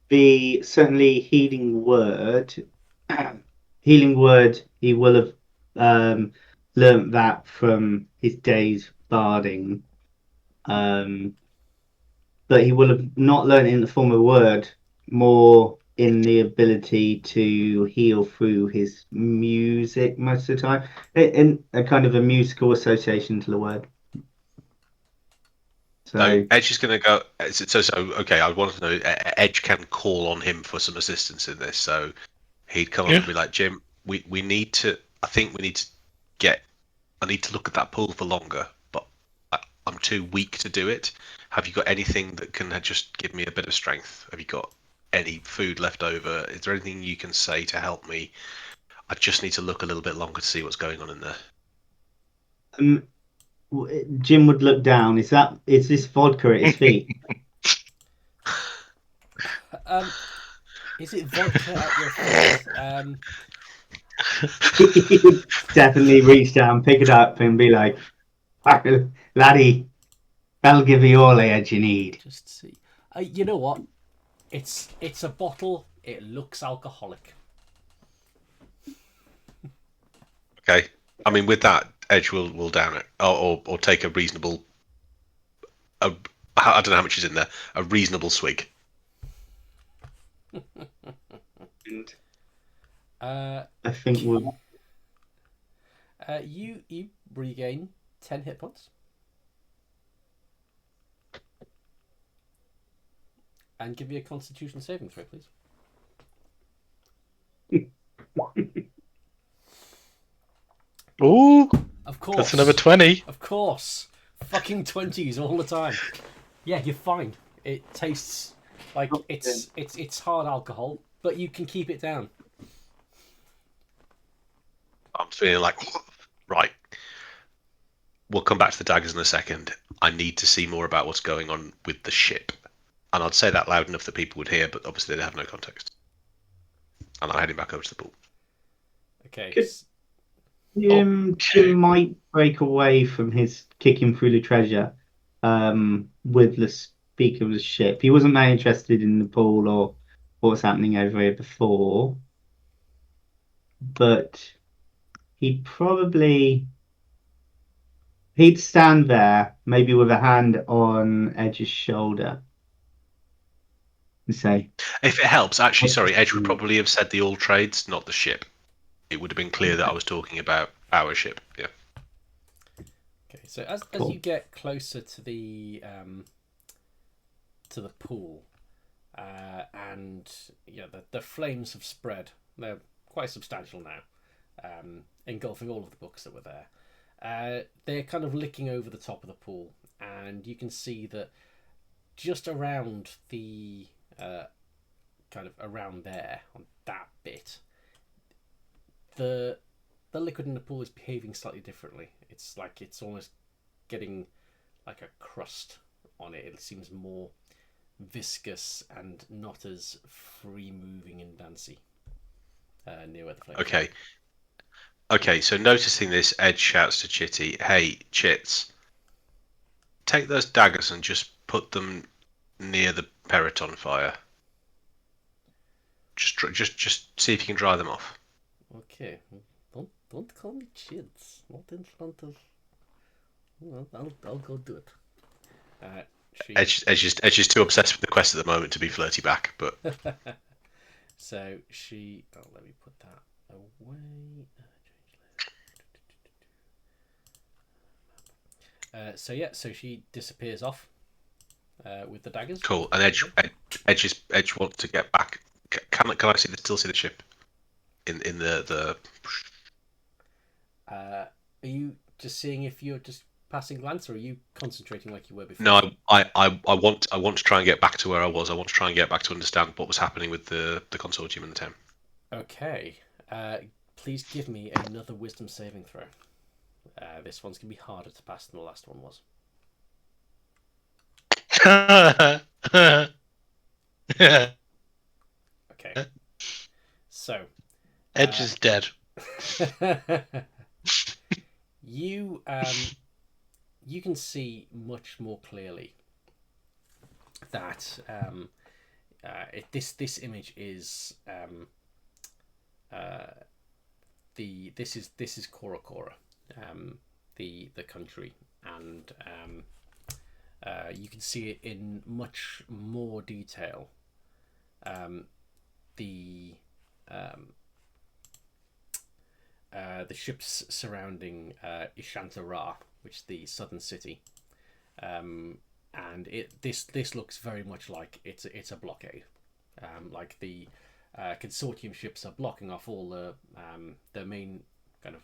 the certainly healing word. He will have learnt that from his days barding, but he will have not learned it in the form of a word, more in the ability to heal through his music most of the time, in a kind of a musical association to the word. So Edge is going to go. So okay. I want to know. Edge can call on him for some assistance in this. So he'd come up and be like, Jim, we need to. I think we need to get. I need to look at that pool for longer, but I'm too weak to do it. Have you got anything that can just give me a bit of strength? Have you got any food left over? Is there anything you can say to help me? I just need to look a little bit longer to see what's going on in there. Jim would look down. Is this vodka at his feet? Is it vodka at your feet? He would definitely reach down, pick it up, and be like, "Laddie, that'll give you all the edge you need." Just see. You know what? It's a bottle. It looks alcoholic. Okay. I mean, with that, Edge will down it, or take a reasonable. I don't know how much is in there. A reasonable swig. I think we'll. You regain 10 hit points. And give me a Constitution saving throw, please. ooh, Of course. that's another 20. Of course. Fucking 20s all the time. Yeah, you're fine. It tastes like it's hard alcohol, but you can keep it down. I'm feeling like, right. We'll come back to the daggers in a second. I need to see more about what's going on with the ship. And I'd say that loud enough that people would hear, but obviously they have no context. And I'm heading back over to the pool. Okay. Jim might break away from his kicking through the treasure with the speak of the ship. He wasn't that interested in the pool or what's happening over here before, but he'd stand there, maybe with a hand on Edge's shoulder, and say, If it helps, actually, sorry, Edge would probably have said the all trades, not the ship. It would have been clear that I was talking about our ship. Yeah. Okay, so as you get closer to the pool, and yeah, the flames have spread. They're quite substantial now, engulfing all of the books that were there. They're kind of licking over the top of the pool, and you can see that just around the kind of around there on that bit, the liquid in the pool is behaving slightly differently. It's like it's almost getting like a crust on it. It seems more viscous and not as free moving and dancy near where the flames Okay. Okay, so noticing this, Ed shouts to Chitty, "Hey, Chits, take those daggers and just put them near the Periton fire. Just see if you can dry them off." Okay, don't call me kids. Not in front of. Well, I'll go do it. She. Edge is too obsessed with the quest at the moment to be flirty back, but So she. Oh, let me put that away. So she disappears off with the daggers. cool. And Edge wants to get back. Can I still see the ship in the? Are you just seeing if you're just passing glance, or are you concentrating like you were before? No, I want to try and get back to where I was. I want to try and get back to understand what was happening with the consortium in the town. Okay. Please give me another wisdom saving throw. This one's going to be harder to pass than the last one was. Okay. So. Edge is dead. You can see much more clearly that this image is this is Kora Kora, the country, and you can see it in much more detail. The ships surrounding Ishantara, which is the southern city, and this looks very much like it's a blockade. Like the consortium ships are blocking off all the main kind of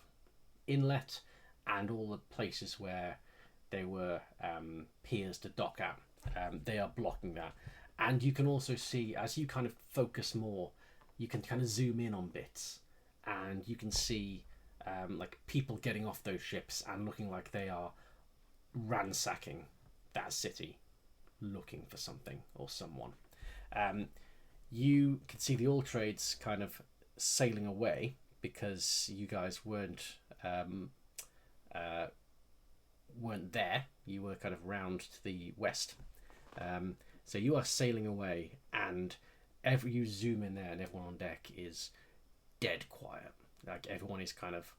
inlet and all the places where they were piers to dock at. They are blocking that, and you can also see, as you kind of focus more, you can kind of zoom in on bits, and you can see like people getting off those ships and looking like they are ransacking that city, looking for something or someone. You can see the all trades kind of sailing away because you guys weren't there. You were kind of round to the west. So you are sailing away, and you zoom in there, and everyone on deck is dead quiet. Like everyone is kind of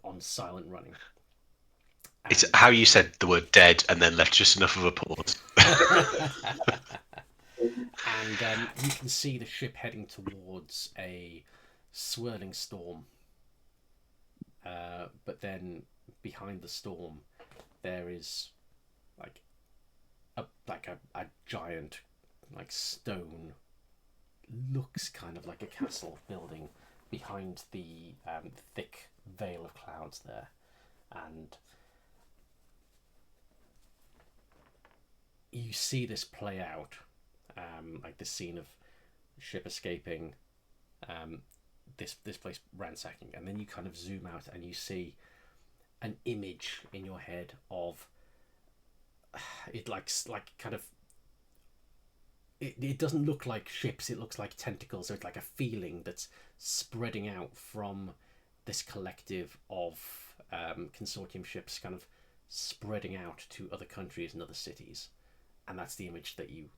on silent running. It's how you said the word "dead" and then left just enough of a pause. And you can see the ship heading towards a swirling storm. But then behind the storm, there is like a giant, like stone, looks kind of like a castle building behind the thick veil of clouds there, and you see this play out, like this scene of ship escaping, this place ransacking, and then you kind of zoom out and you see an image in your head of it, like kind of. It doesn't look like ships, it looks like tentacles, so it's like a feeling that's spreading out from this collective of consortium ships, kind of spreading out to other countries and other cities. And that's the image that you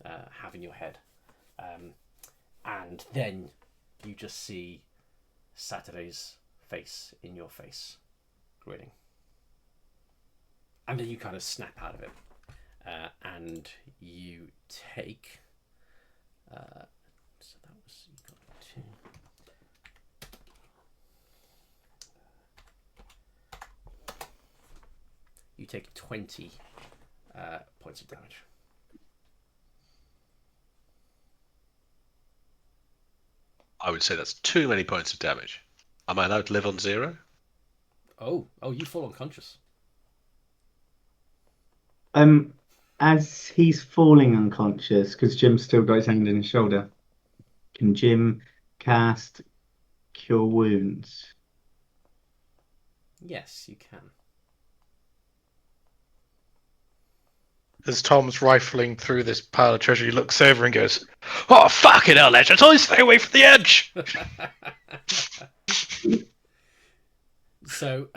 have in your head. And then you just see Saturday's face in your face, grinning. And then you kind of snap out of it. And you take so that was, you got 2. You take 20 points of damage. I would say that's too many points of damage. Am I allowed to live on 0? Oh, you fall unconscious. As he's falling unconscious, because Jim's still got his hand in his shoulder, can Jim cast Cure Wounds? Yes, you can. As Tom's rifling through this pile of treasure, he looks over and goes, "Oh, fucking hell, Edge! I told you to stay away from the edge!" So,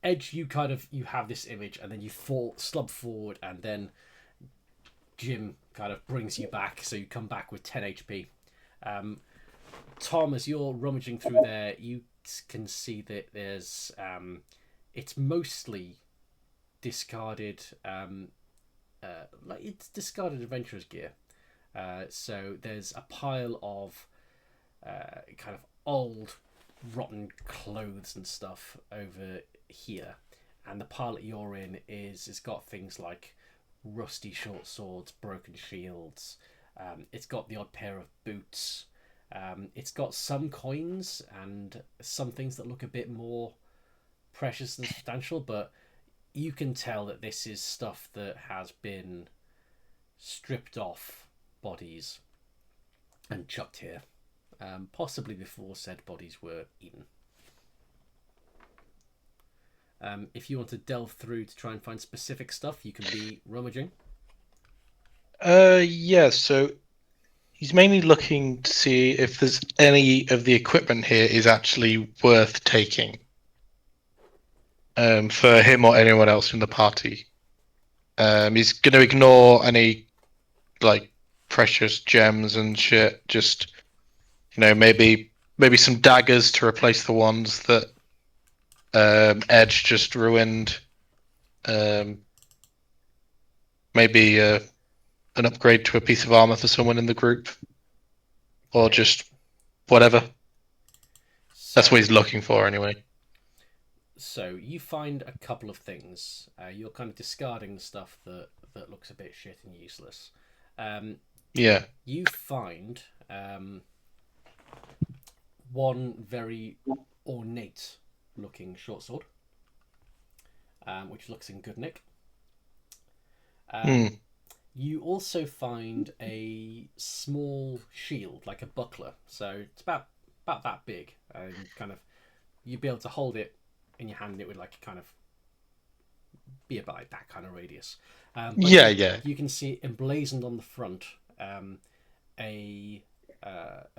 Edge, you have this image, and then you slump forward, and then Jim kind of brings you back, so you come back with 10 HP. Tom, as you're rummaging through there, you can see that there's it's mostly discarded, it's discarded adventurer's gear. So there's a pile of kind of old, rotten clothes and stuff over here, and the pile that you're in it's got things like rusty short swords, broken shields. It's got the odd pair of boots. It's got some coins and some things that look a bit more precious and substantial, but you can tell that this is stuff that has been stripped off bodies and chucked here, possibly before said bodies were eaten. If you want to delve through to try and find specific stuff, you can be rummaging. Yeah, so he's mainly looking to see if there's any of the equipment here is actually worth taking for him or anyone else in the party. He's going to ignore any like precious gems and shit. Just maybe some daggers to replace the ones that Edge just ruined. Maybe an upgrade to a piece of armor for someone in the group, or just whatever. That's what he's looking for, anyway. So you find a couple of things. You're kind of discarding the stuff that looks a bit shit and useless. Yeah. You find one very ornate looking short sword, which looks in good nick. You also find a small shield, like a buckler. So it's about that big, and kind of you'd be able to hold it in your hand, and it would like kind of be about like that kind of radius. You can see emblazoned on the front a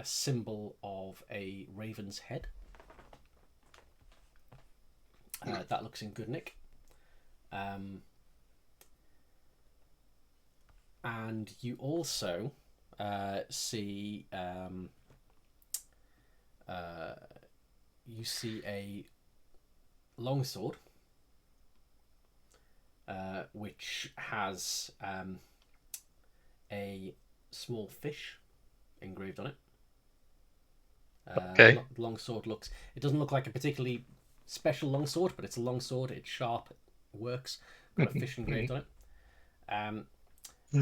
symbol of a raven's head. That looks in good nick. And you also see a longsword, which has a small fish engraved on it. Okay. Longsword it doesn't look like a particularly special longsword, but it's a longsword. It's sharp, it works. Got a fish engraved on it.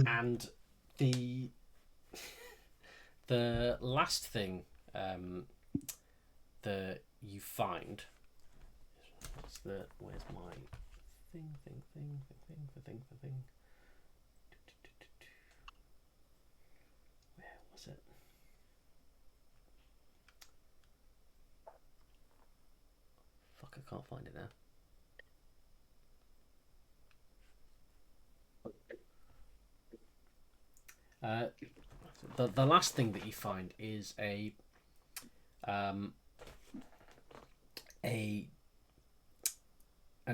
And the last thing that you find, where's my thing? Where was it? Fuck, I can't find it now. The last thing that you find is an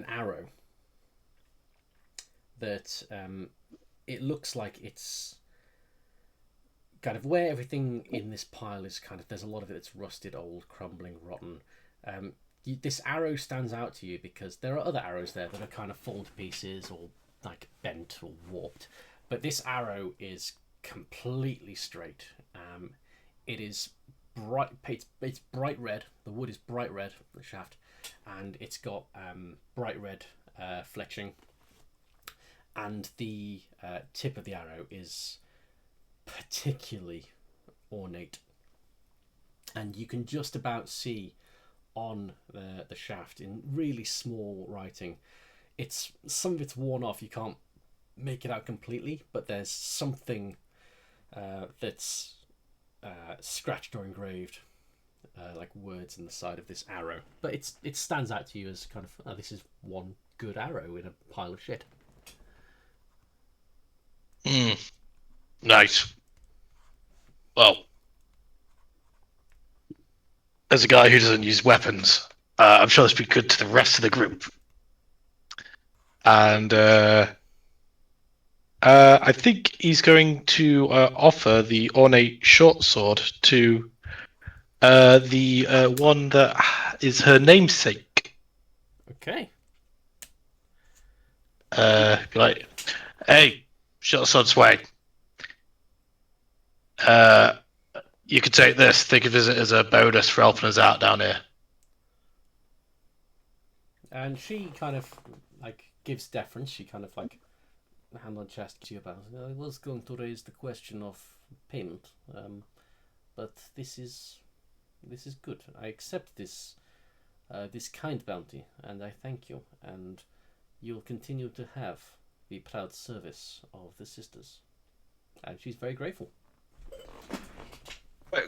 arrow that it looks like it's kind of where everything in this pile is kind of, there's a lot of it that's rusted, old, crumbling, rotten. This arrow stands out to you because there are other arrows there that are kind of fallen to pieces or like bent or warped, but this arrow is completely straight. It is bright. It's bright red. The wood is bright red, the shaft, and it's got bright red fletching. And the tip of the arrow is particularly ornate, and you can just about see on the shaft in really small writing. Some of it's worn off. You can't make it out completely, but there's something that's scratched or engraved, like words in the side of this arrow. But it stands out to you as kind of, this is one good arrow in a pile of shit. Nice. Well, as a guy who doesn't use weapons, I'm sure this will be good to the rest of the group. And I think he's going to offer the ornate short sword to the one that is her namesake. Okay. Be like, hey, short sword swag. You could take this. Think of it as a bonus for helping us out down here. And she kind of like gives deference. She kind of like hand on chest to you about. I was going to raise the question of payment, but this is good. I accept this kind bounty, and I thank you. And you'll continue to have the proud service of the sisters. And she's very grateful.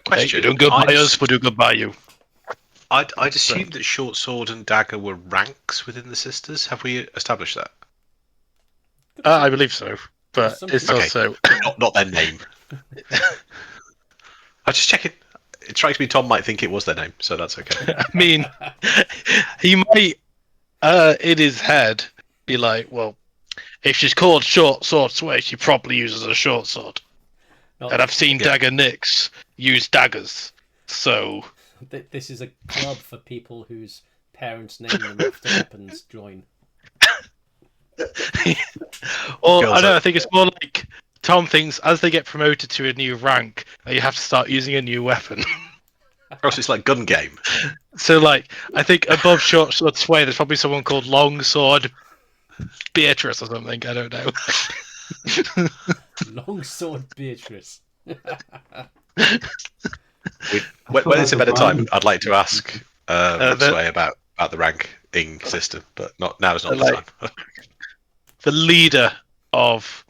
Question: Hey, you don't go by us, we'll do good by you. I'd assumed that short sword and dagger were ranks within the sisters. Have we established that? I believe so, but it's Okay. also Not their name. I just check it. It strikes me Tom might think it was their name, so that's okay. I mean, he might, in his head, be like, well, if she's called Short Sword Sway, she probably uses a short sword. And I've seen Dagger Nicks use daggers, so... This is a club for people whose parents name them after weapons join. Well, I don't know, I think it's more like Tom thinks as they get promoted to a new rank, you have to start using a new weapon. Or else it's like gun game. So, like, I think above Short Sword Sway, there's probably someone called Long Sword Beatrice or something. I don't know. Long Sword Beatrice. When it's a better time, I'd like to ask Sway about the ranking system, but now is not the time. The leader of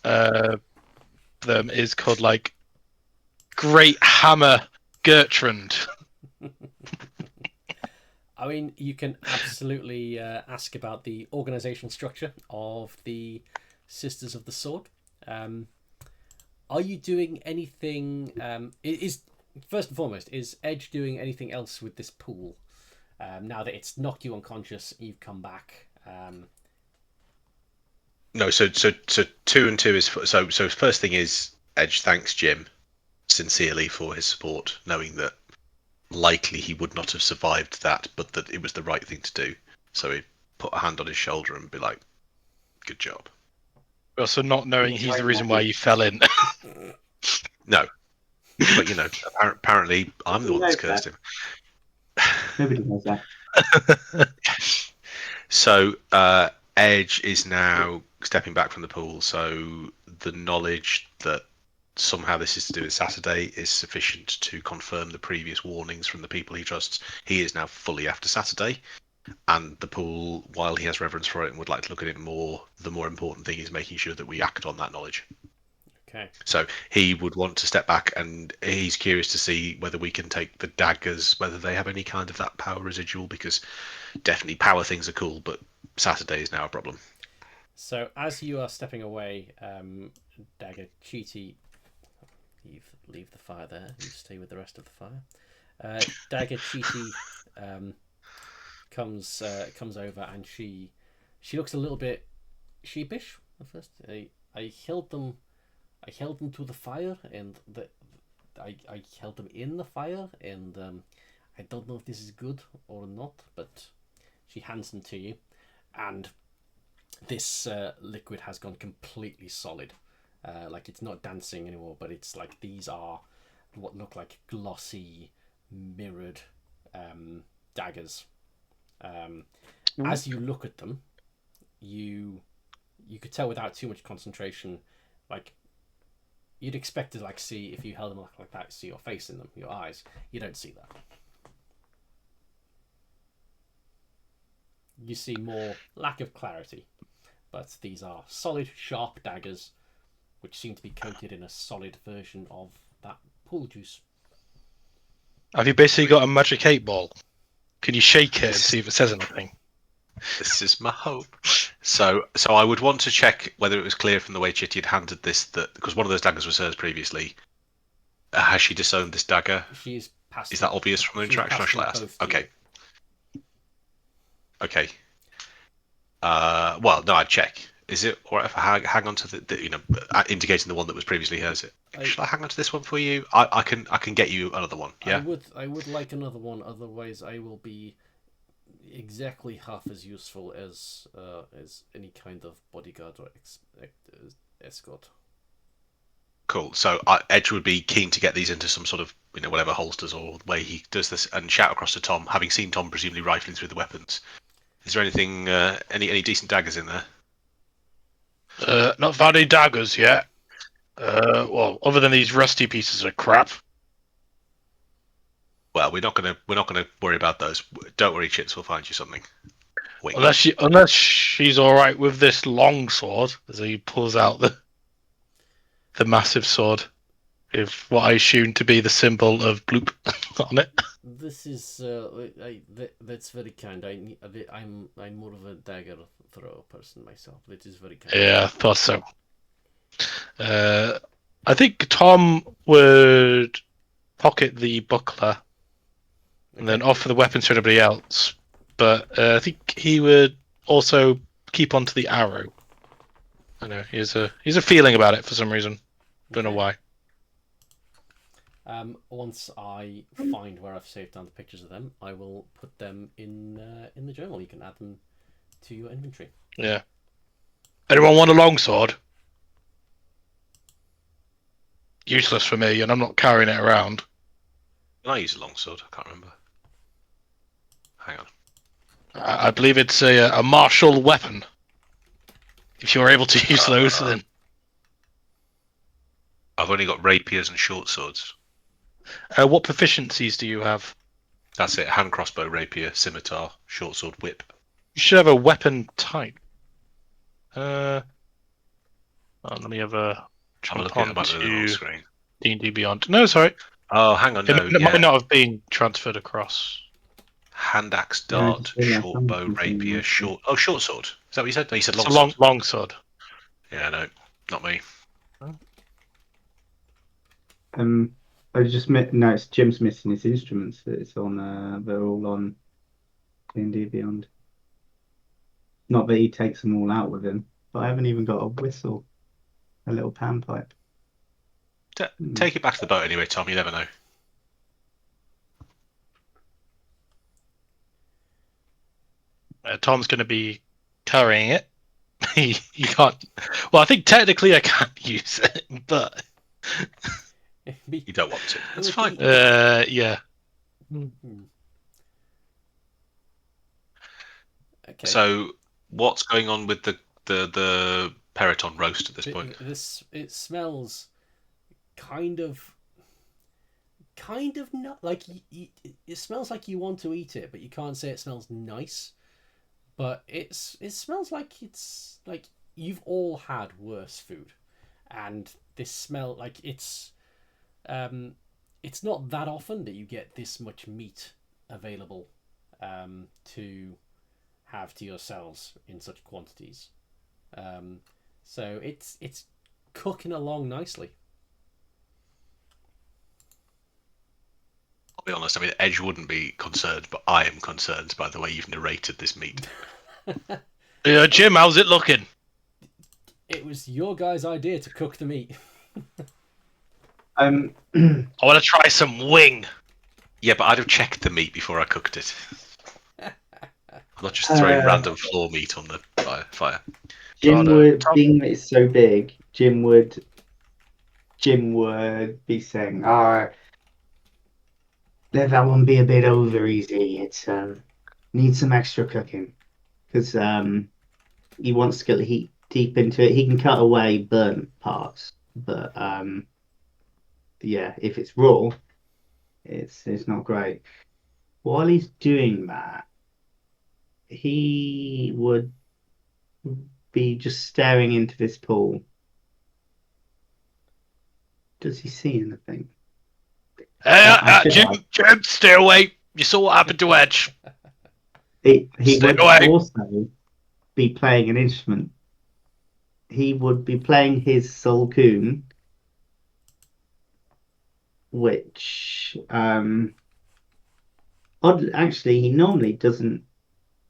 them is called like Great Hammer Gertrude. I mean, you can absolutely ask about the organization structure of the Sisters of the Sword. Are you doing anything? First and foremost, is Edge doing anything else with this pool? Now that it's knocked you unconscious, you've come back. No, so 2 and 2 is so first thing is Edge thanks Jim sincerely for his support, knowing that likely he would not have survived that, but that it was the right thing to do. So he put a hand on his shoulder and be like, "Good job." Also, not knowing he's the reason why you fell in. No, but apparently I'm the one that's cursed him. Nobody knows that. So Edge is now stepping back from the pool, so the knowledge that somehow this is to do with Saturday is sufficient to confirm the previous warnings from the people he trusts. He is now fully after Saturday, and the pool, while he has reverence for it and would like to look at it more, the more important thing is making sure that we act on that knowledge. Okay. So he would want to step back, and he's curious to see whether we can take the daggers, whether they have any kind of that power residual, because definitely power things are cool, but Saturday is now a problem. So as you are stepping away, Dagger Cheaty, leave the fire there. You stay with the rest of the fire. Dagger Cheaty comes over, and she looks a little bit sheepish at first. I held them to the fire, and I held them in the fire, and I don't know if this is good or not, but she hands them to you, and this liquid has gone completely solid. Like it's not dancing anymore, but it's like these are what look like glossy, mirrored daggers. As you look at them, you could tell without too much concentration, like you'd expect to like see if you held them like that, see your face in them, your eyes. You don't see that. You see more lack of clarity, but these are solid, sharp daggers, which seem to be coated in a solid version of that pool juice. Have you basically got a magic 8-ball? Can you shake it and see if it says anything? This is my hope. So I would want to check whether it was clear from the way Chitty had handed this, that because one of those daggers was hers previously. Has she disowned this dagger? She's passed. Is that obvious from the interaction? Okay. Okay. Well, no, I'd check. Is it all right if I hang on to indicating the one that was previously hers? Should I hang on to this one for you? I can get you another one. Yeah. I would like another one. Otherwise, I will be exactly half as useful as any kind of bodyguard or escort. Cool. So Edge would be keen to get these into some sort of whatever holsters or way he does this, and shout across to Tom, having seen Tom presumably rifling through the weapons. Is there anything any decent daggers in there? Not found any daggers yet. Well, other than these rusty pieces of crap. Well, we're not gonna worry about those. Don't worry, Chits. We'll find you something. Wink. Unless she's all right with this long sword, as he pulls out the massive sword, with what I assume to be the symbol of bloop on it. This is that's very kind. I'm more of a dagger thrower person myself. It is very kind. Yeah, I thought so. I think Tom would pocket the buckler and then offer the weapons to anybody else. But I think he would also keep onto the arrow. I know he's a feeling about it for some reason. Don't know why. Once I find where I've saved down the pictures of them, I will put them in the journal. You can add them to your inventory. Yeah. Anyone want a longsword? Useless for me, and I'm not carrying it around. Can I use a longsword? I can't remember. Hang on. I believe it's a martial weapon. If you're able to use those, then I've only got rapiers and short swords. what proficiencies do you have? That's it. Hand crossbow, rapier, scimitar, short sword, whip. You should have a weapon type. Let me have a I'm jump looking at on the wrong to screen. D&D Beyond. No, sorry. Oh, hang on. No, It might not have been transferred across. Hand axe, Yeah, I dart, just realised short I'm bow, missing rapier, one. short sword. Is that what you said? No, you said It's long sword. long sword. Yeah, no, not me. I just no, Jim's missing his instruments. It's on. They're all on D&D Beyond. Not that he takes them all out with him, but I haven't even got a whistle, a little panpipe. Take it back to the boat anyway, Tom. You never know. Tom's going to be carrying it. You can't. Well, I think technically I can't use it, but You don't want to. That's fine. yeah. Okay. So, what's going on with the Periton roast at this point? It smells kind of not like it smells like you want to eat it, but you can't say it smells nice. But it smells like it's like you've all had worse food, and this smell like it's not that often that you get this much meat available to have to yourselves in such quantities. So it's cooking along nicely. I'll be honest. I mean, Edge wouldn't be concerned, but I am concerned by the way you've narrated this meat. Jim, how's it looking? It was your guys' idea to cook the meat. I want to try some wing. Yeah, but I'd have checked the meat before I cooked it. I'm not just throwing random floor meat on the fire. Jim would, being that it's so big, Jim would be saying, let that one be a bit over easy. It's needs some extra cooking. Because he wants to get the heat deep into it. He can cut away burnt parts, but yeah, if it's raw, it's not great. While he's doing that, he would be just staring into this pool. Does he see anything? Jim, stay away. You saw what happened to Edge. He Stay would away. also be playing an instrument. He would be playing his Solcoon, which actually he normally doesn't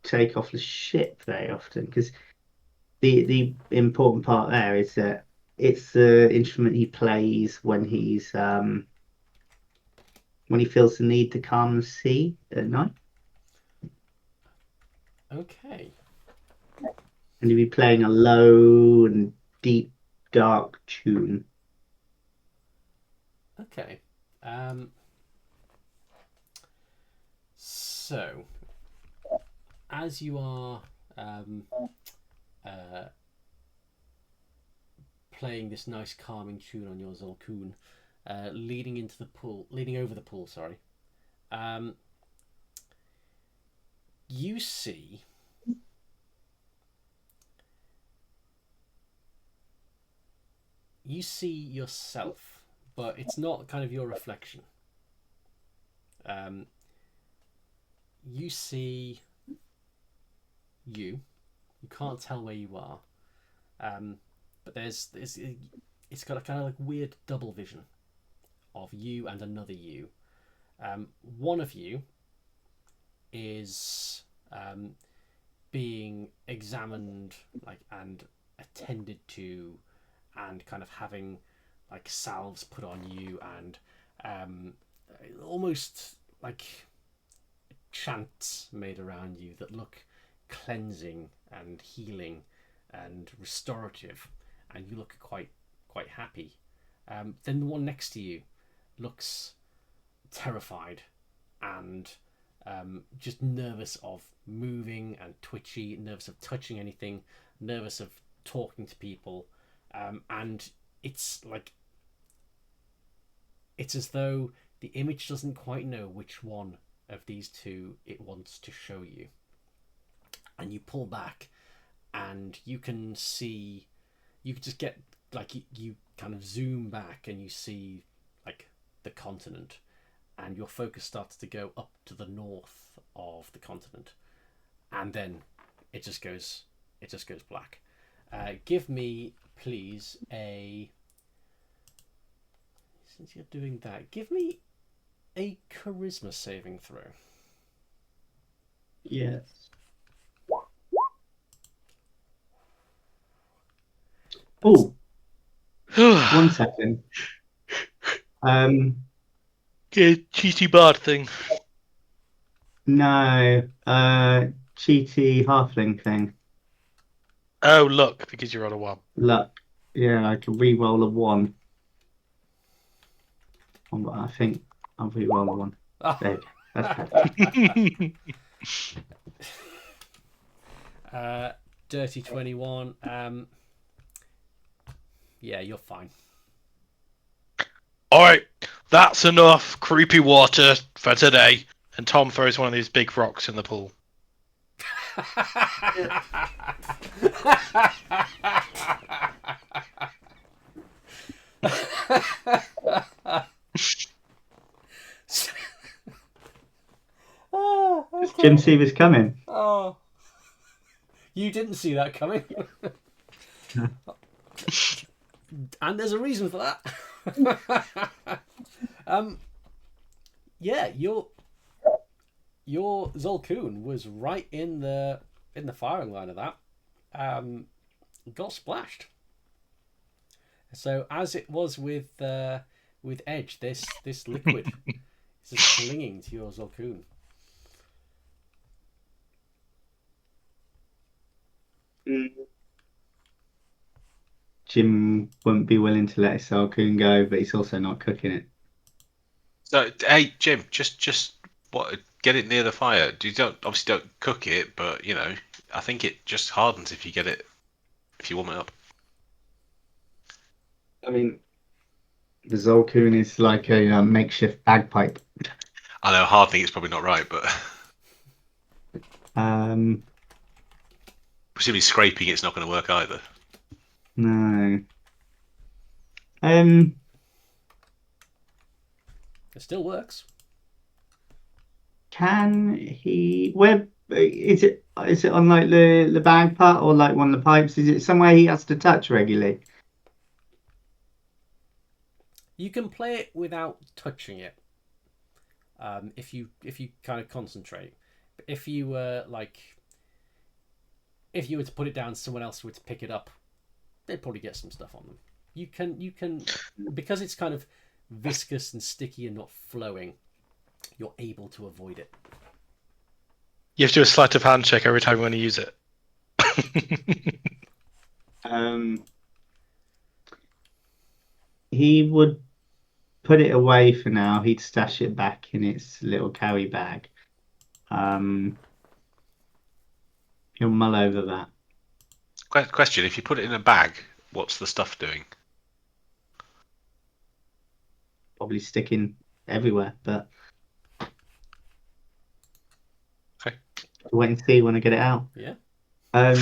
take off the ship very often, because the important part there is that it's the instrument he plays when he feels the need to calm the sea at night. Okay. And he'd be playing a low and deep, dark tune. Okay. So, as you are playing this nice calming tune on your Zolkun, leading over the pool, sorry, you see yourself, but it's not kind of your reflection. You see you can't tell where you are, but it's got a kind of like weird double vision of you and another you. One of you is being examined, like, and attended to, and kind of having like salves put on you, and almost like chants made around you that look cleansing and healing and restorative, and you look quite happy. Then the one next to you looks terrified and just nervous of moving and twitchy, nervous of touching anything, nervous of talking to people, and it's as though the image doesn't quite know which one of these two it wants to show you. And you pull back, and you can just get like you kind of zoom back, and you see like the continent, and your focus starts to go up to the north of the continent, and then it just goes black. Give me, please, since you're doing that, give me a charisma saving throw. Yes. Oh, 1 second. Cheaty bard thing. No, cheaty halfling thing. Oh, look, because you're on a 1. Luck. Yeah, I can re-roll a 1. But I think I'll re-roll a 1. Oh. There we go. That's better. Dirty 21. Yeah, you're fine. Alright, that's enough creepy water for today. And Tom throws one of these big rocks in the pool. Oh, okay. Jim see this coming. Oh, you didn't see that coming. And there's a reason for that. Yeah, your Zolkun was right in the firing line of that. Got splashed. So as it was with Edge, this liquid is just clinging to your Zolkun. Jim wouldn't be willing to let his Zolkun go, but he's also not cooking it. So, hey, Jim, just get it near the fire. Obviously don't cook it, but I think it just hardens if you warm it up. I mean, the Zolkun is like a makeshift bagpipe. I know hardening is probably not right, but presumably scraping it's not going to work either. No. It still works. Can he? Where is it? Is it on like the bag part or like one of the pipes? Is it somewhere he has to touch regularly? You can play it without touching it. If you kind of concentrate. But if you if you were to put it down, someone else were to pick it up, they'd probably get some stuff on them. You can because it's kind of viscous and sticky and not flowing, you're able to avoid it. You have to do a sleight of hand check every time you want to use it. He would put it away for now. He'd stash it back in its little carry bag. He'll mull over that. Question: if you put it in a bag, what's the stuff doing? Probably sticking everywhere, but Okay. wait and see when I get it out. Yeah. I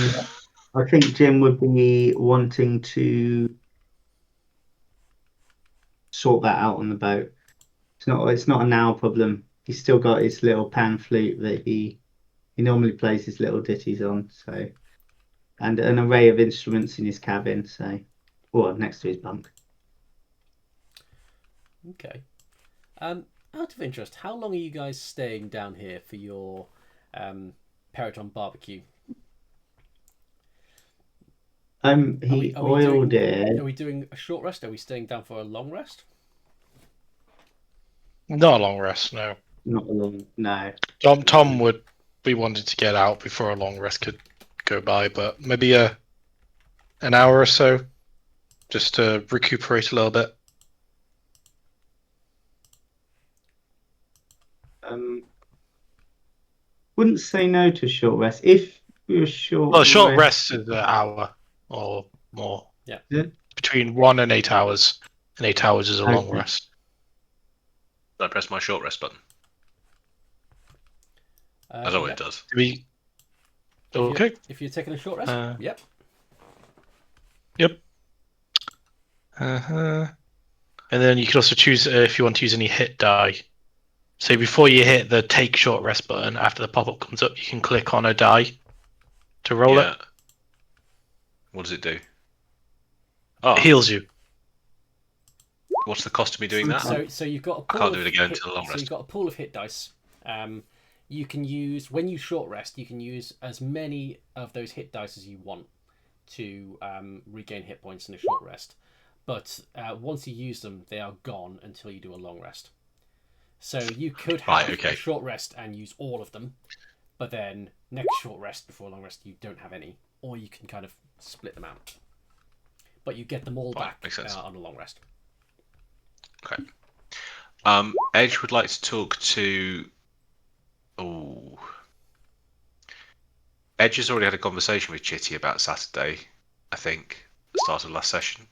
think Jim would be wanting to sort that out on the boat. It's not a now problem. He's still got his little pan flute that he normally plays his little ditties on, so, and an array of instruments in his cabin, so, or next to his bunk. Okay. Out of interest, how long are you guys staying down here for your Peloton barbecue? He oiled it. Are we doing a short rest? Are we staying down for a long rest? Not a long rest, no. Not a long, no. Tom would be wanting to get out before a long rest could go by, but maybe an hour or so, just to recuperate a little bit. Wouldn't say no to a short rest if we were short. Well, a short rest is an hour or more. Yeah. Between 1 and 8 hours, and 8 hours is a long Okay. rest. I press my short rest button. I don't know what it does. Okay. If you're taking a short rest, yep. Yep. And then you can also choose if you want to use any hit die. So before you hit the take short rest button, after the pop-up comes up, you can click on a die to roll it. What does it do? Oh, It heals you. what's the cost of me doing that? So you've got a pool I can't do of it again hit- until the long So rest. you've got a pool of hit dice. You can use, when you short rest, you can use as many of those hit dice as you want to regain hit points in a short rest. But once you use them, they are gone until you do a long rest. So you could have a short rest and use all of them, but then next short rest before a long rest you don't have any, or you can kind of split them out. But you get them all back on a long rest. Okay. Edge would like to talk to. Edge has already had a conversation with Chitty about Saturday, I think, at the start of last session.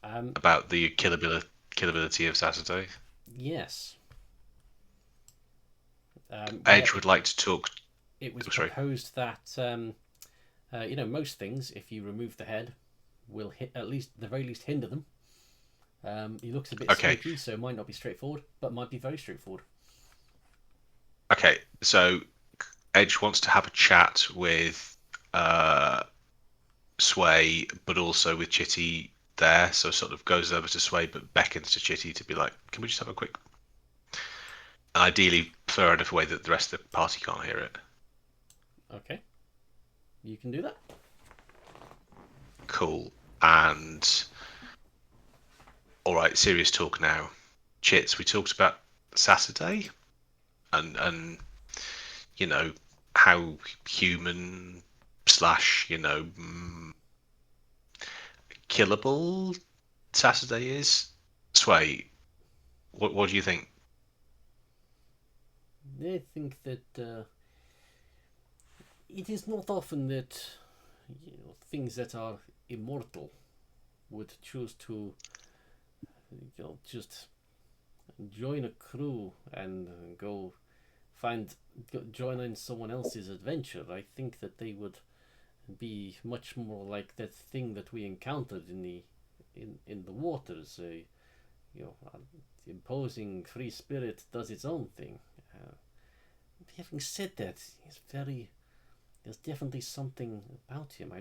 About the killability of Saturday. Yes. Edge would like to talk. It was proposed that most things, if you remove the head, will at the very least hinder them. He looks a bit sneaky, so it might not be straightforward, but might be very straightforward. Okay, so Edge wants to have a chat with Sway, but also with Chitty there, so sort of goes over to Sway, but beckons to Chitty to be like, "Can we just have a quick?" Ideally, far enough away that the rest of the party can't hear it. Okay, you can do that. Cool. And all right, serious talk now. Chits, we talked about Saturday, and how human / killable Saturday is. Sway, what do you think? I think that it is not often that things that are immortal would choose to just join a crew and join in someone else's adventure. I think that they would be much more like that thing that we encountered in the waters. Imposing free spirit does its own thing. Having said that, there's definitely something about him.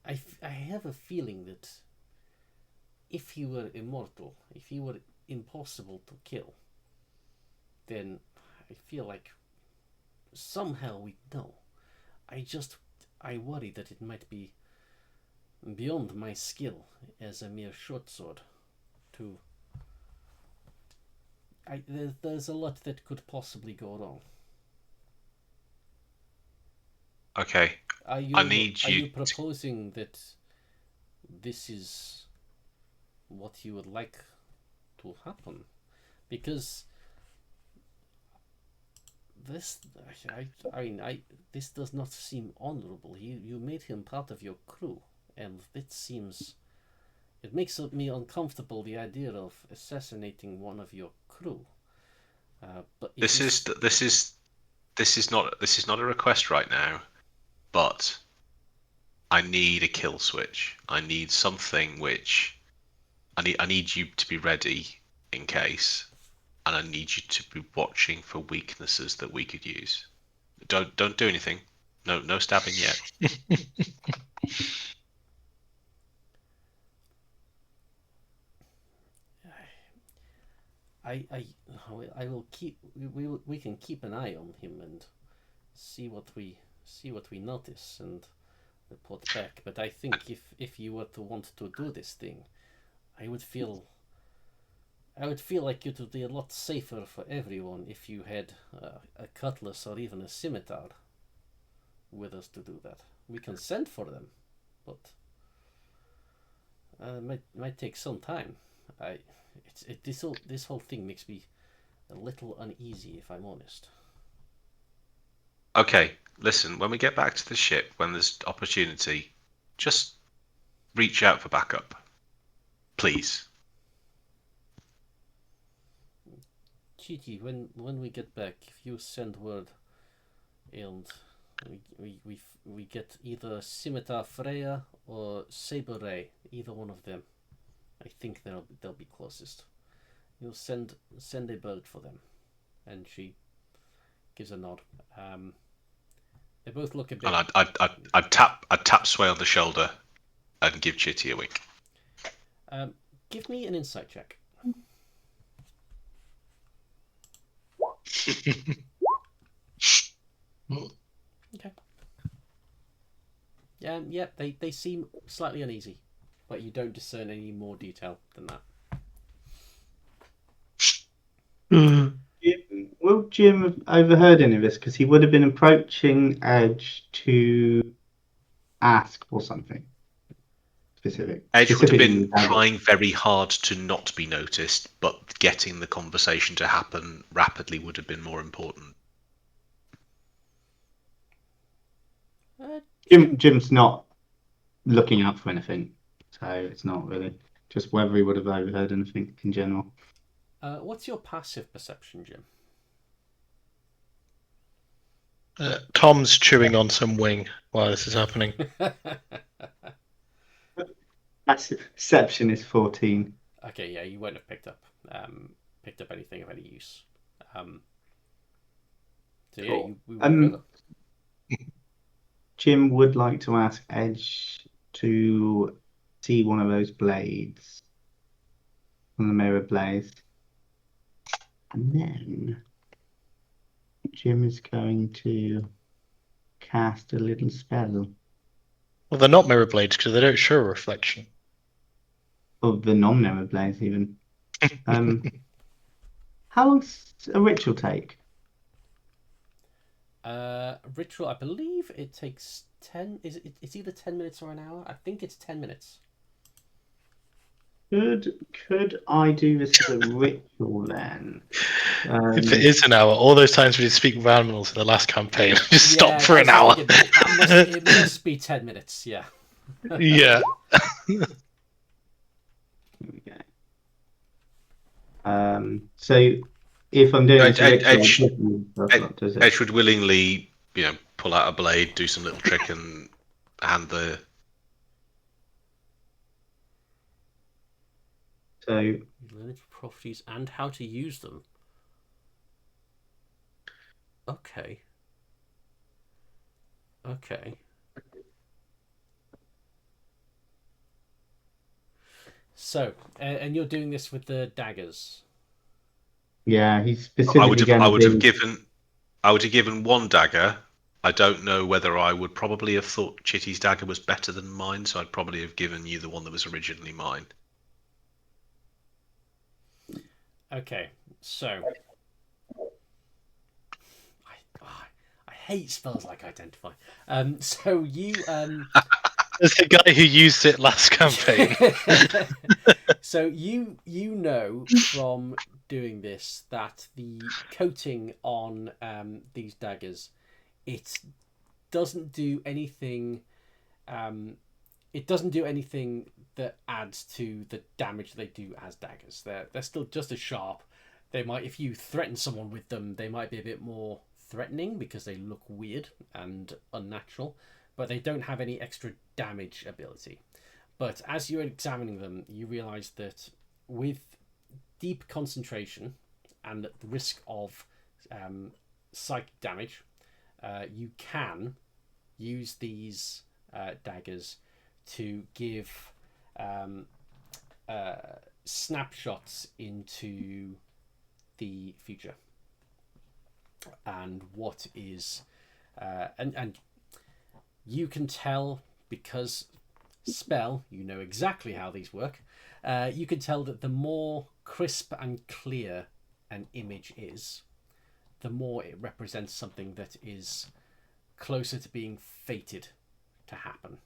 I have a feeling that if he were immortal, if he were impossible to kill, then I feel like somehow we know. I worry that it might be beyond my skill as a mere short sword to. There's a lot that could possibly go wrong. Okay. Are I need are you you proposing that this is what you would like to happen? Because this, this does not seem honorable. You made him part of your crew, and it makes me uncomfortable, the idea of assassinating one of your crew. But This is not a request right now, but I need a kill switch. I need something which I need you to be ready in case, and I need you to be watching for weaknesses that we could use. Don't do anything. No stabbing yet. I will keep. We can keep an eye on him and see what we notice and report back. But I think if you were to want to do this thing, I would feel like it would be a lot safer for everyone if you had a cutlass or even a scimitar with us to do that. We can send for them, but might take some time. This whole thing makes me a little uneasy, if I'm honest. Okay, listen. When we get back to the ship, when there's opportunity, just reach out for backup, please. Chiti, when we get back, if you send word, and we get either Scimitar Freya or Saber Ray, either one of them, I think they'll be closest. You'll send a bird for them, and she gives a nod. They both look a bit. And I'd tap Sway on the shoulder, and give Chitty a wink. Give me an insight check. Okay. Yeah, they seem slightly uneasy, but you don't discern any more detail than that. Will Jim have overheard any of this? Because he would have been approaching Edge to ask for something specific. Edge would have been Specifically, trying very hard to not be noticed, but getting the conversation to happen rapidly would have been more important. Jim's not looking out for anything, so it's not really just whether he would have overheard anything in general. What's your passive perception, Jim? Tom's chewing on some wing while this is happening. Passive perception is 14. Okay, yeah, you won't have picked up anything of any use. So yeah, Cool. we will go. Jim would like to ask Edge to see one of those blades, on the mirror blades, and then Jim is going to cast a little spell. Well, they're not mirror blades because they don't show a reflection. Of the non-mirror blades, even. How long does a ritual take? Ritual, I believe it takes 10. It's either 10 minutes or an hour. I think it's 10 minutes. Could I do this as a ritual then? If it is an hour, all those times we did speak with animals in the last campaign, just stop for an hour. It must be 10 minutes, yeah. Yeah. Okay. So if I'm doing Edge would willingly, pull out a blade, do some little trick, and hand the. So learn properties and how to use them. Okay. So, and you're doing this with the daggers. Yeah, he's specifically. I would have given one dagger. I don't know whether I would probably have thought Chitty's dagger was better than mine, so I'd probably have given you the one that was originally mine. Okay, so I hate spells like identify. So you There's the guy who used it last campaign. so you know from doing this that the coating on these daggers, it doesn't do anything. It doesn't do anything that adds to the damage they do as daggers. They're still just as sharp. They might, if you threaten someone with them, they might be a bit more threatening because they look weird and unnatural, but they don't have any extra damage ability. But as you're examining them, you realize that with deep concentration and at the risk of psychic damage, you can use these daggers to give snapshots into the future and what is and you can tell, because spell, you know exactly how these work. You can tell that the more crisp and clear an image is, the more it represents something that is closer to being fated to happen,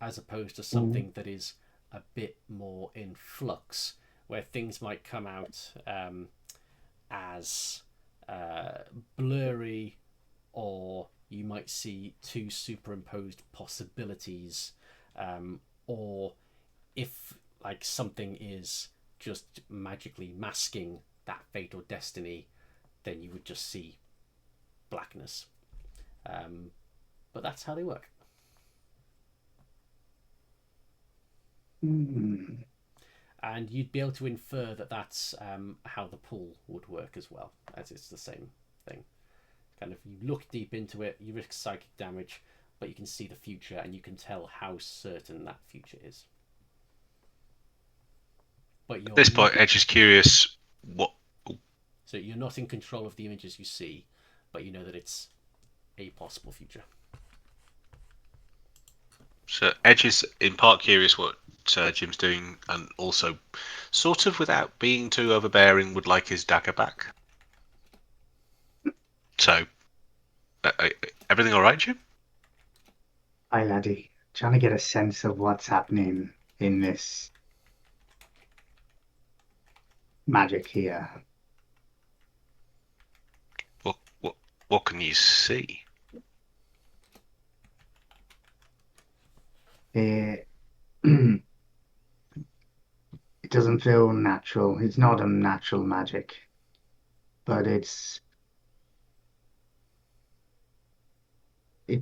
as opposed to something that is a bit more in flux, where things might come out as blurry, or you might see two superimposed possibilities, or if like something is just magically masking that fate or destiny, then you would just see blackness. But that's how they work. And you'd be able to infer that that's how the pool would work as well, as it's the same thing. Kind of, you look deep into it, you risk psychic damage, but you can see the future and you can tell how certain that future is. But At this point, Edge is curious what. So you're not in control of the images you see, but you know that it's a possible future. So Edge is in part curious what Jim's doing, and also, sort of without being too overbearing, would like his dagger back. So, everything all right, Jim? Hi, laddie. Trying to get a sense of what's happening in this magic here. What can you see? It doesn't feel natural. It's not a natural magic, but it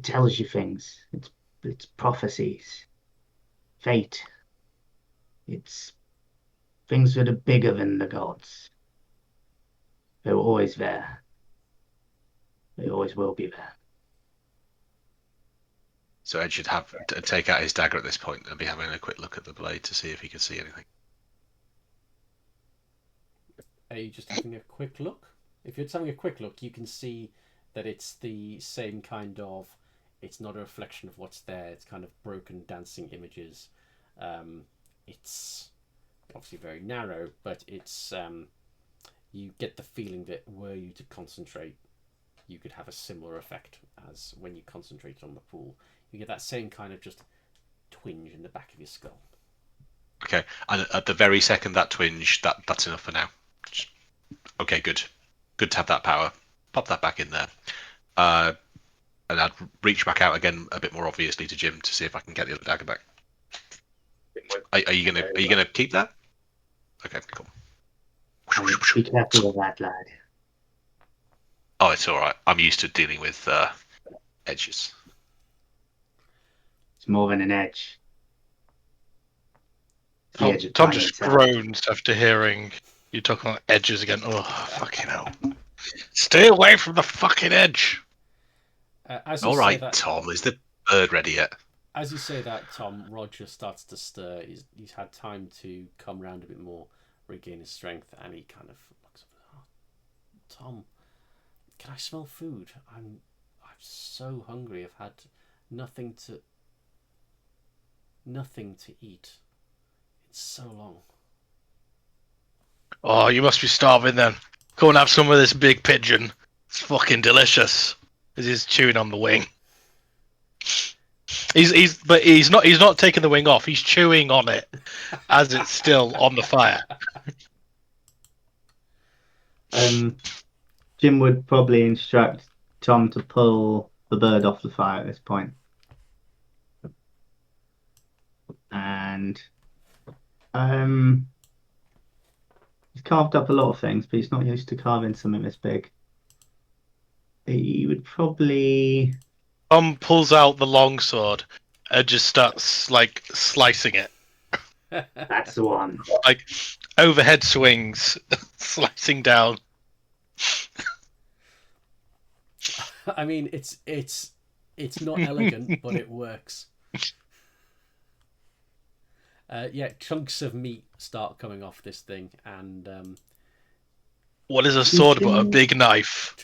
tells you things. It's prophecies, fate. It's things that are bigger than the gods. They're always there. They always will be there. So Edge should have to take out his dagger at this point and be having a quick look at the blade to see if he can see anything. Are you just having a quick look? If you're just having a quick look, you can see that it's the same kind of... It's not a reflection of what's there. It's kind of broken dancing images. It's obviously very narrow, but it's... you get the feeling that were you to concentrate, you could have a similar effect as when you concentrate on the pool. You get that same kind of just twinge in the back of your skull. Okay, and at the very second that twinge, that's enough for now. Okay, good. Good to have that power. Pop that back in there. And I'd reach back out again a bit more obviously to Jim to see if I can get the other dagger back. Are you gonna keep that? Okay, cool. Be careful of that, lad. Oh, it's all right. I'm used to dealing with edges. It's more than an edge. The Tom, edge of Tom time just itself. groans after hearing you talking about edges again. Oh, fucking hell. Stay away from the fucking edge. As you All say right, that, Tom. Is the bird ready yet? as you say that, Tom, Roger starts to stir. He's had time to come round a bit more, regain his strength, and he kind of looks up. Oh, Tom, Can I smell food? I'm so hungry. I've had nothing to eat. It's so long. Oh, you must be starving then. Go and have some of this big pigeon. It's fucking delicious. As he's chewing on the wing. He's not taking the wing off. He's chewing on it as it's still on the fire. Jim would probably instruct Tom to pull the bird off the fire at this point. And he's carved up a lot of things, but he's not used to carving something this big. He would probably... Tom pulls out the longsword and just starts like slicing it. That's the one. Like overhead swings, slicing down. I mean, it's not elegant, but it works. Yeah, chunks of meat start coming off this thing, and what is a sword but a big knife?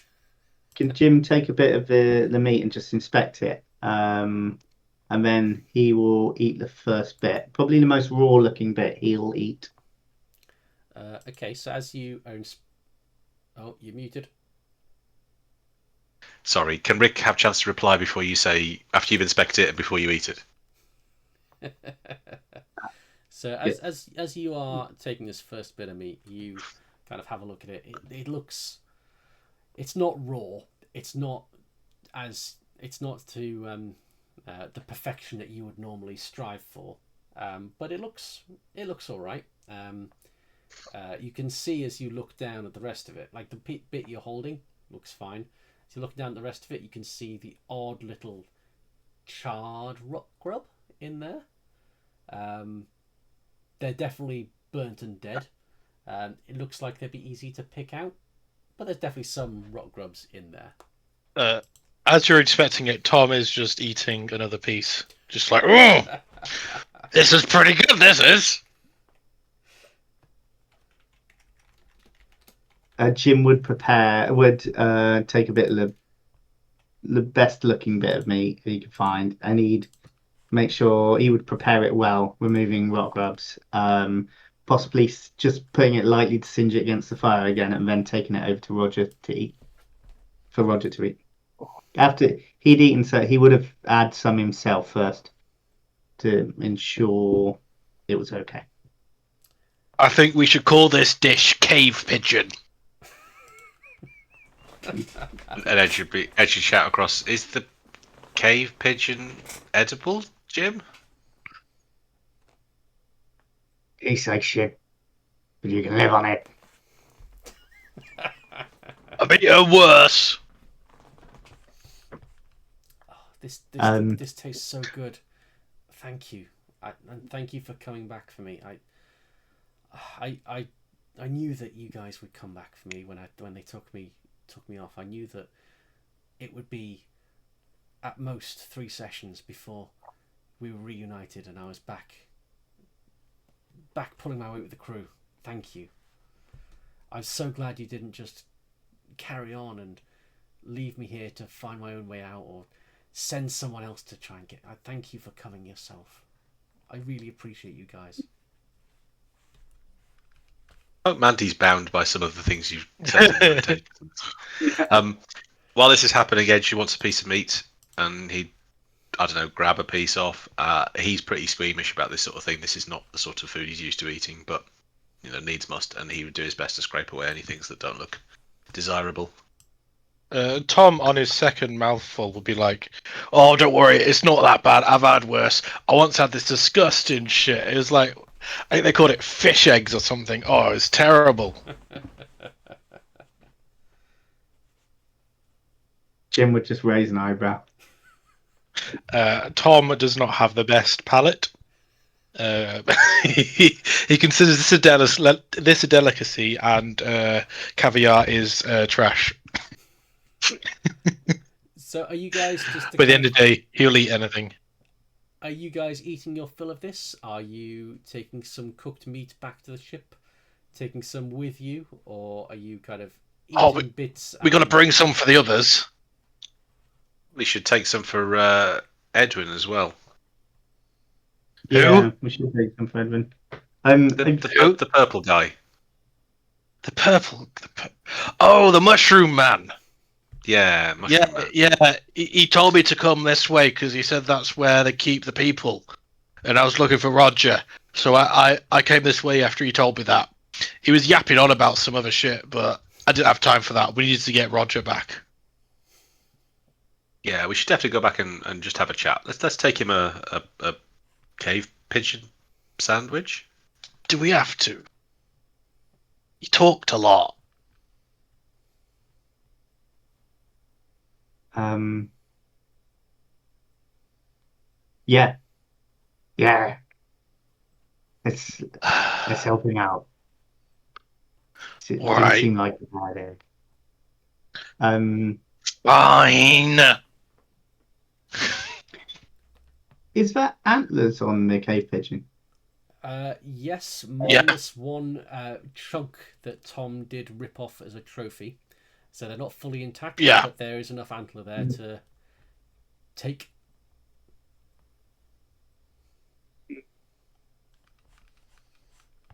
Can Jim take a bit of the meat and just inspect it? And then he will eat the first bit. Probably the most raw looking bit he'll eat. Okay, so as you own... Oh, you're muted. Sorry, can Rick have a chance to reply before you say, after you've inspected it and before you eat it? So as you are taking this first bit of meat, you kind of have a look at it. It looks... It's not raw. It's not to the perfection that you would normally strive for. But it looks all right. You can see as you look down at the rest of it, like the bit you're holding looks fine. As you look down at the rest of it, you can see the odd little charred rock grub in there. They're definitely burnt and dead. It looks like they'd be easy to pick out. But there's definitely some rock grubs in there. As you're inspecting it, Tom is just eating another piece. Just like, oh, this is pretty good, this is. Jim would take a bit of the best looking bit of meat he could find, and he'd make sure he would prepare it well, removing rock grubs. Possibly just putting it lightly to singe it against the fire again, and then taking it over to Roger to eat. For Roger to eat. After he'd eaten, so he would have had some himself first to ensure it was okay. I think we should call this dish cave pigeon. And Ed should shout across, is the cave pigeon edible, Jim? Tastes like shit, but you can live on it. I bet you're worse. Oh, this tastes so good. Thank you, and thank you for coming back for me. I knew that you guys would come back for me when they took me off. I knew that it would be at most 3 sessions before we were reunited, and I was back pulling my weight with the crew. Thank you. I'm so glad you didn't just carry on and leave me here to find my own way out, or send someone else to try and get... I thank you for coming yourself. I really appreciate you guys. Oh, Mandy's bound by some of the things you've said. While this is happening, Ed, she wants a piece of meat, and he'd, I don't know, grab a piece off. He's pretty squeamish about this sort of thing. This is not the sort of food he's used to eating, but needs must, and he would do his best to scrape away any things that don't look desirable. Tom, on his second mouthful, would be like, "Oh, don't worry, it's not that bad. I've had worse. I once had this disgusting shit. It was like, I think they called it fish eggs or something. Oh, it was terrible." Jim would just raise an eyebrow. Tom does not have the best palate. He considers this a delicacy, and caviar is trash. So are you guys just... By the end of the day, he'll eat anything. Are you guys eating your fill of this? Are you taking some cooked meat back to the ship? Taking some with you? Or are you kind of eating bits. We got to and- bring some for the others. We should take some for Edwin as well. Yeah, we should take some for Edwin. The purple guy. The purple. Oh, the mushroom man. Yeah, mushroom man. Yeah. He told me to come this way because he said that's where they keep the people, and I was looking for Roger. So I came this way after he told me that. He was yapping on about some other shit, but I didn't have time for that. We needed to get Roger back. Yeah, we should definitely go back and just have a chat. Let's take him a cave pigeon sandwich. Do we have to? He talked a lot. Yeah. Let's help him out. It All didn't right. seem like a bad idea. Fine. Is that antlers on the cave pigeon? Yes, minus one chunk that Tom did rip off as a trophy. So they're not fully intact, Yeah. but there is enough antler there to take.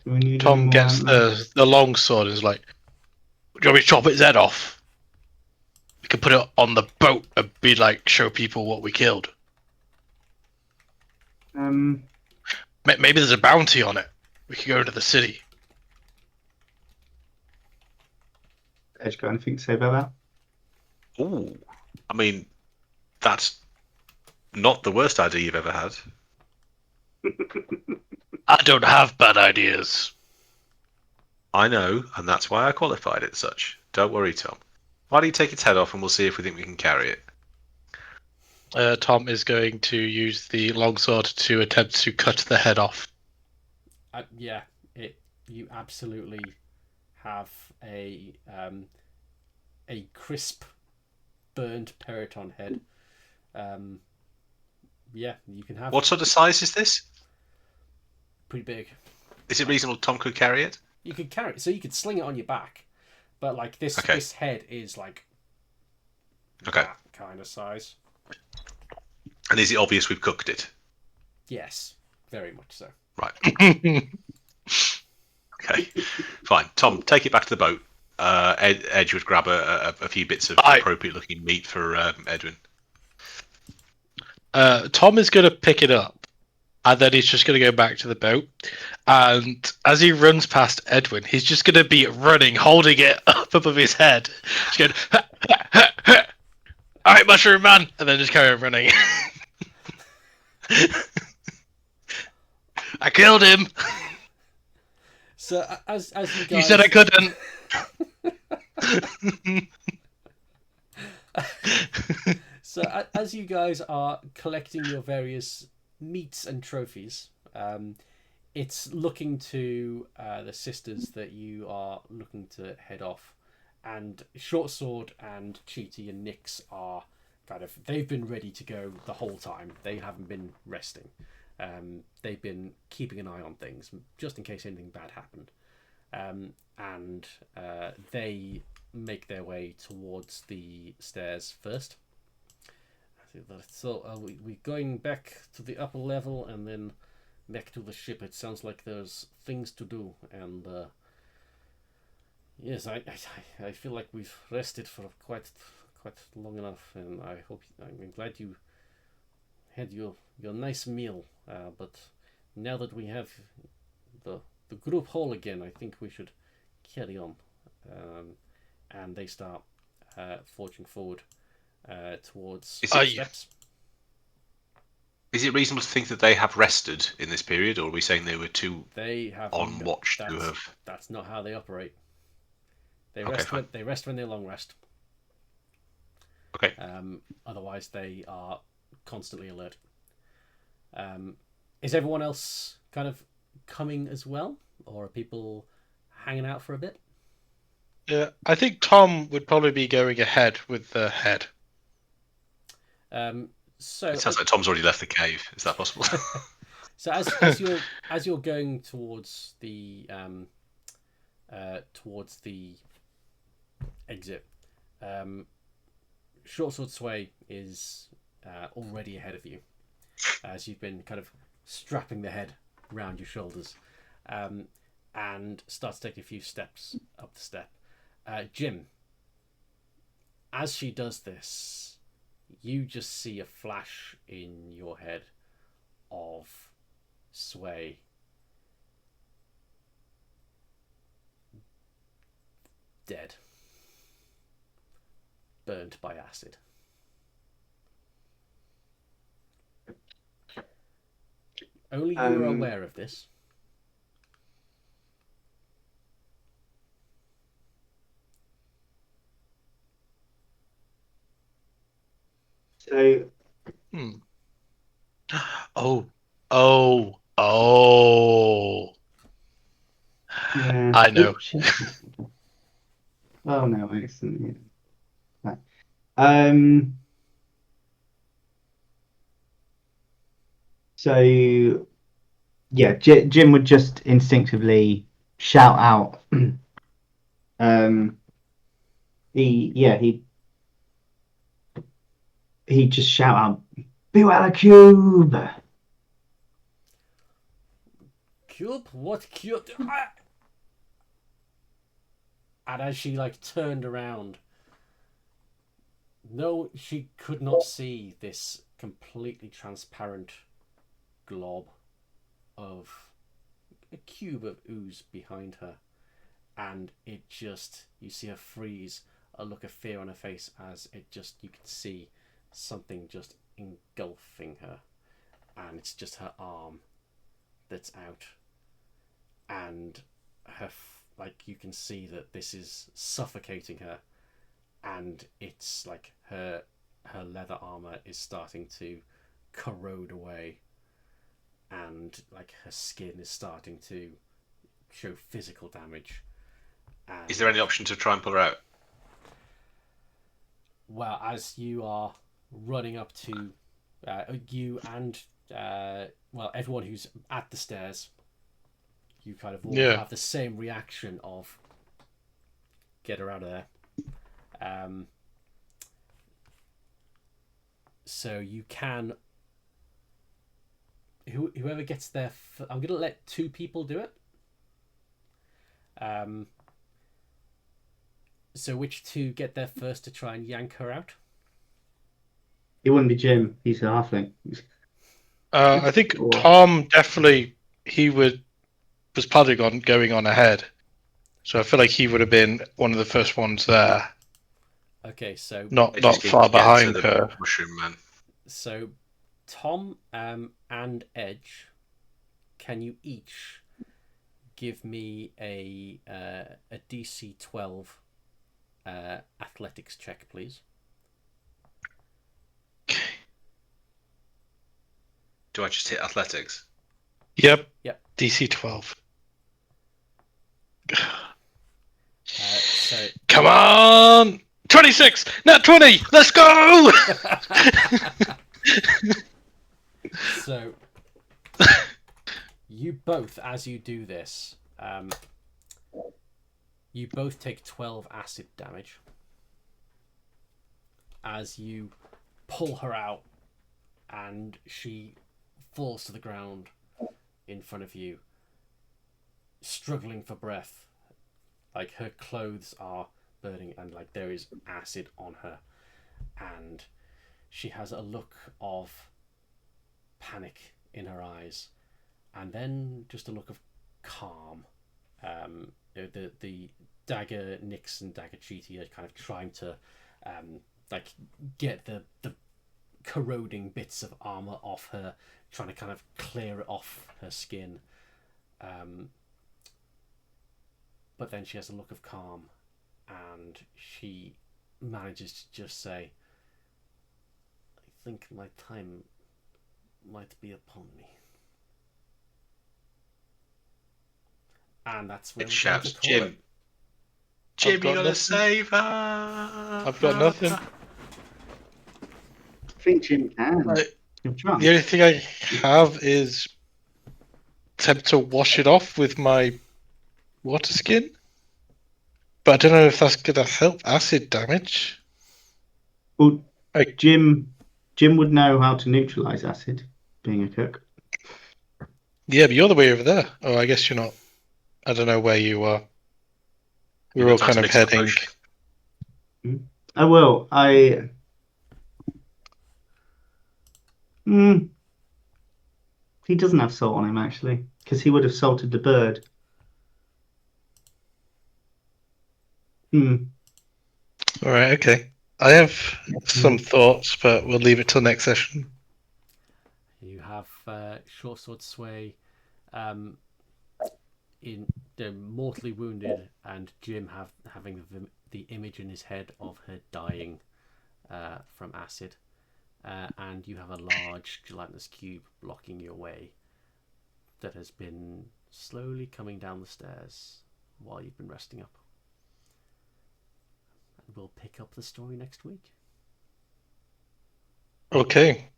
Do we need any Tom more gets antlers? the long sword and is like, do you want me to chop its head off? We can put it on the boat and be like, show people what we killed. Maybe there's a bounty on it. We could go to the city. Edge, got anything to say about Ooh, I mean, that's not the worst idea you've ever had. I don't have bad ideas. I know, and that's why I qualified it such. Don't worry, Tom. Why don't you take its head off and we'll see if we think we can carry it. Tom is going to use the longsword to attempt to cut the head off. Yeah, you absolutely have a crisp, burned Periton head. Yeah, you can have. What sort of size is this? Pretty big. Is it reasonable Tom could carry it? You could carry it, so you could sling it on your back, but like this head is like Okay. that kind of size. And is it obvious we've cooked it? Yes, very much so. Right. Okay. Fine. Tom, take it back to the boat. Edge would grab a few bits of appropriate-looking meat for Edwin. Tom is going to pick it up, and then he's just going to go back to the boat. And as he runs past Edwin, he's just going to be running, holding it up above his head. Just going, ha, ha, ha, ha. All right, mushroom man, and then just carry on running. I killed him. So as you guys, You said I couldn't. So as you guys are collecting your various meats and trophies, it's looking to the sisters that you are looking to head off, and Short Sword and Cheaty and Nyx are they've been ready to go the whole time. They haven't been resting. They've been keeping an eye on things just in case anything bad happened, and they make their way towards the stairs first. So we're going back to the upper level and then back to the ship. It sounds like there's things to do, and yes, I feel like we've rested for quite long enough, and I'm glad you had your nice meal. But now that we have the group whole again, I think we should carry on. And they start forging forward towards the steps. Is it reasonable to think that they have rested in this period, or are we saying they were too on watch to have? That's not how they operate. They Okay, rest when they long rest. Okay. Otherwise, they are constantly alert. Is everyone else kind of coming as well, or are people hanging out for a bit? Yeah, I think Tom would probably be going ahead with the head. So It sounds like Tom's already left the cave. Is that possible? So as you're going towards the exit. Short Sword Sway is already ahead of you, as you've been kind of strapping the head round your shoulders, and starts taking a few steps up the step. Jim, as she does this, you just see a flash in your head of Sway dead, burnt by acid. Only you are aware of this. So, Oh. yeah. I know. Oh no, excellent. Yeah. Right. So, yeah, Jim would just instinctively shout out. He just shout out, BBQube. Cube? What cube? Ah! And as she turned around, no, she could not see this completely transparent glob of a cube of ooze behind her, and it just, you see her freeze, a look of fear on her face as you can see something just engulfing her, and it's just her arm that's out, and her you can see that this is suffocating her, and it's her leather armor is starting to corrode away, and her skin is starting to show physical damage. And, is there any option to try and pull her out? well, as you are running up to you and everyone who's at the stairs, you kind of all have the same reaction of get her out of there. So you can, whoever gets there, I'm going to let two people do it. So which two get there first to try and yank her out? It wouldn't be Jim. He's a halfling. I think Tom definitely, was planning on going on ahead. So I feel like he would have been one of the first ones there. Okay, so not far behind her. Mushroom man. So Tom and Edge, can you each give me a DC 12 athletics check, please? Do I just hit athletics? Yep. DC 12. So come on, 26, not 20. Let's go. So you both, as you do this, you both take 12 acid damage as you pull her out, and she falls to the ground in front of you, struggling for breath. Her clothes are burning, and there is acid on her, and she has a look of panic in her eyes, and then just a look of calm. The dagger Nix and Dagger Cheaty are kind of trying to get the corroding bits of armor off her, trying to kind of clear it off her skin. But then she has a look of calm, and she manages to just say, I think my time might be upon me. And that's where it shouts, Jim. It. Jim, you gotta nothing. save her. I've got nothing. I think Jim can. The only thing I have is attempt to wash it off with my water skin, but I don't know if that's gonna help acid damage. Well, Like, Jim would know how to neutralize acid, being a cook. yeah, but you're the way over there. Oh, I guess you're not. I don't know where you are. We're You're all not trying kind to of mix up heading. potion. I will. He doesn't have salt on him actually, because he would have salted the bird. All right, okay. I have some thoughts, but we'll leave it till next session. You have short sword sway in the mortally wounded, and Jim having the image in his head of her dying from acid, and you have a large gelatinous cube blocking your way that has been slowly coming down the stairs while you've been resting up. And we'll pick up the story next week. Okay.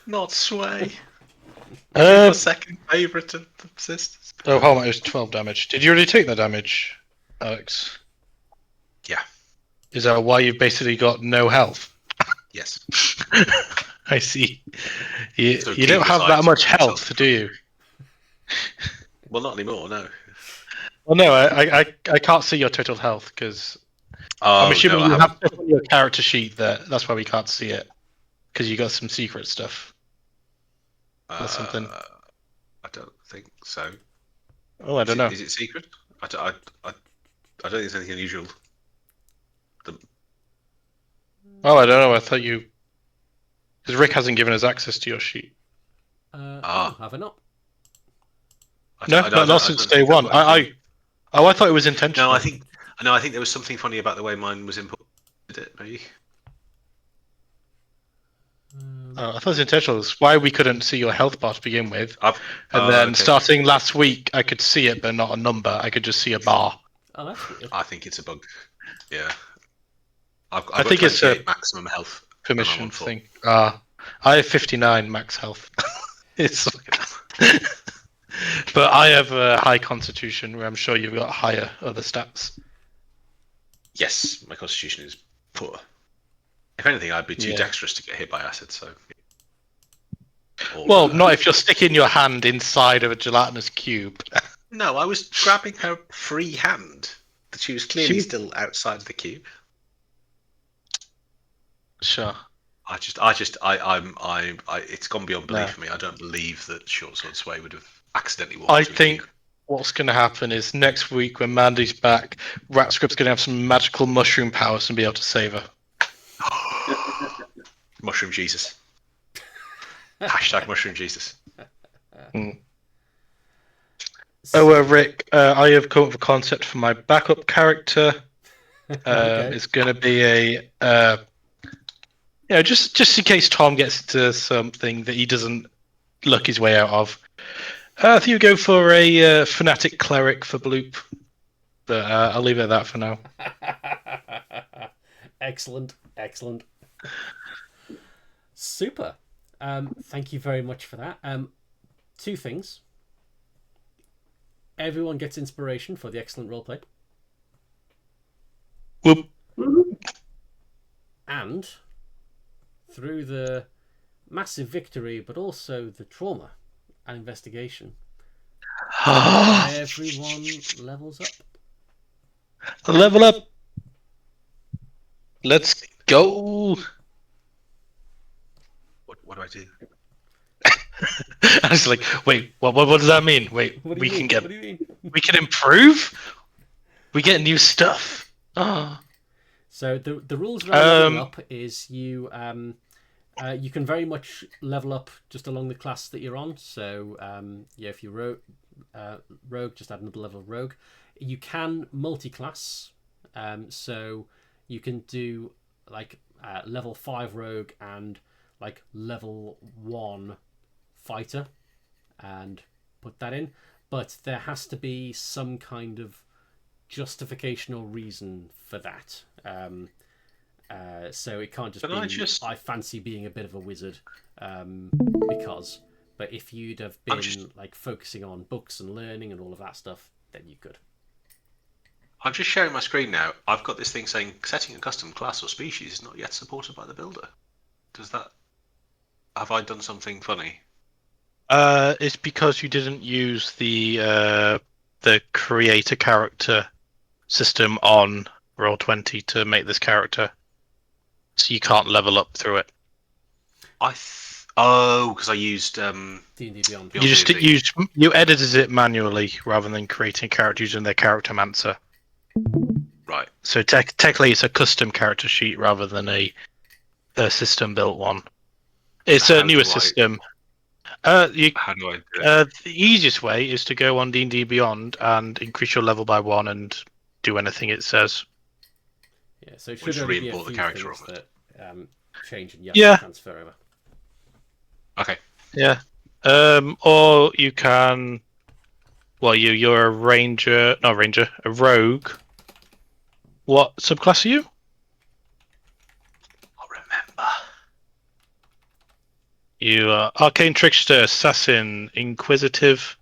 Not Sway. My second favourite of the sisters. Oh, hold on, it was 12 damage. Did you already take the damage, Alex? Yeah. Is that why you've basically got no health? Yes. I see. You So don't Keith have that decides much for himself. health, do you? Well, not anymore. No. Well, no, I can't see your total health because Oh, I'm assuming no, I you haven't. have on your character sheet that's why we can't see it because you got some secret stuff or something. I don't think so. Oh, I don't know. Is it secret? I don't think there's anything unusual. Oh, I don't know. I thought you, because Rick hasn't given us access to your sheet. Oh, have I not? Not since day one. I thought it was intentional. No, I think there was something funny about the way mine was input. Did it, maybe? I thought it was intentional. It's why we couldn't see your health bar to begin with. Okay. Starting last week, I could see it, but not a number. I could just see a bar. Oh, that's weird. I think it's a bug. Yeah. I've I got think it's 28 maximum health. Permission thing. I have 59 max health. It's, but I have a high constitution, where I'm sure you've got higher other stats. Yes, my constitution is poor. If anything, I'd be too dexterous to get hit by acid. So. Well, not if you're sticking your hand inside of a gelatinous cube. No, I was grabbing her free hand. She was clearly still outside of the cube. Sure. It's gone beyond belief for me. I don't believe that Short Sword Sway would have accidentally walked I through think the cube. what's going to happen is next week when Mandy's back, Ratscript's going to have some magical mushroom powers and be able to save her. Mushroom Jesus. Hashtag Mushroom Jesus. Rick, I have come up with a concept for my backup character. Okay. It's going to be just in case Tom gets to something that he doesn't look his way out of. I think you go for a fanatic cleric for Bloop, but I'll leave it at that for now. Excellent. Super. Thank you very much for that. Two things. Everyone gets inspiration for the excellent roleplay. Whoop. And through the massive victory, but also the trauma and investigation, everyone levels up. Level up. Let's go. What do I do? I was like, wait, what does that mean? Wait, What do we you can mean? get, What do you mean? we can improve. We get new stuff. So the rules around leveling up is you can very much level up just along the class that you're on. So if you're rogue, just add another level of rogue. You can multi-class, so you can do like level 5 rogue and like level 1 fighter, and put that in. But there has to be some kind of justification or reason for that. So it can't just be I fancy being a bit of a wizard because. But if you'd have been like focusing on books and learning and all of that stuff, then you could. I'm just sharing my screen now. I've got this thing saying setting a custom class or species is not yet supported by the builder. Does that... Have I done something funny? It's because you didn't use the create a character system on Roll20 to make this character, so you can't level up through it. Oh, because I used D&D Beyond. You just D&D. you edited it manually rather than creating a character using their character mancer. Right. So technically, it's a custom character sheet rather than a system built one. It's How a newer do I- system. How do I do it? The easiest way is to go on D&D Beyond and increase your level by 1 and do anything it says. Yeah, so it should Which only be a re-import the few character things of it. that change and Yeah. transfer over. Okay. Yeah. Or you can. Well, you're a ranger, not ranger, a rogue. What subclass are you? I'll remember. You are arcane trickster, assassin, inquisitive,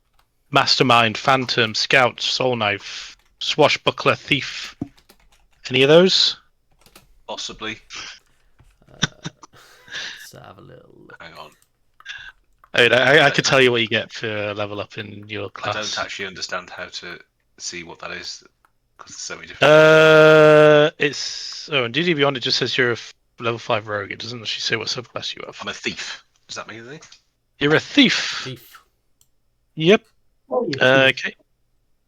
mastermind, phantom, scout, soul knife, swashbuckler, thief. Any of those? Possibly. Let's have a little look. Hang on. I could tell you what you get for level up in your I class. don't actually understand how to see what that is because there's so many different. It's in D&D Beyond. It just says you're a level 5 rogue. It doesn't actually say what subclass you have. I'm a thief. Does that mean anything? You're a thief. Thief. Yep. Oh, yeah. Okay.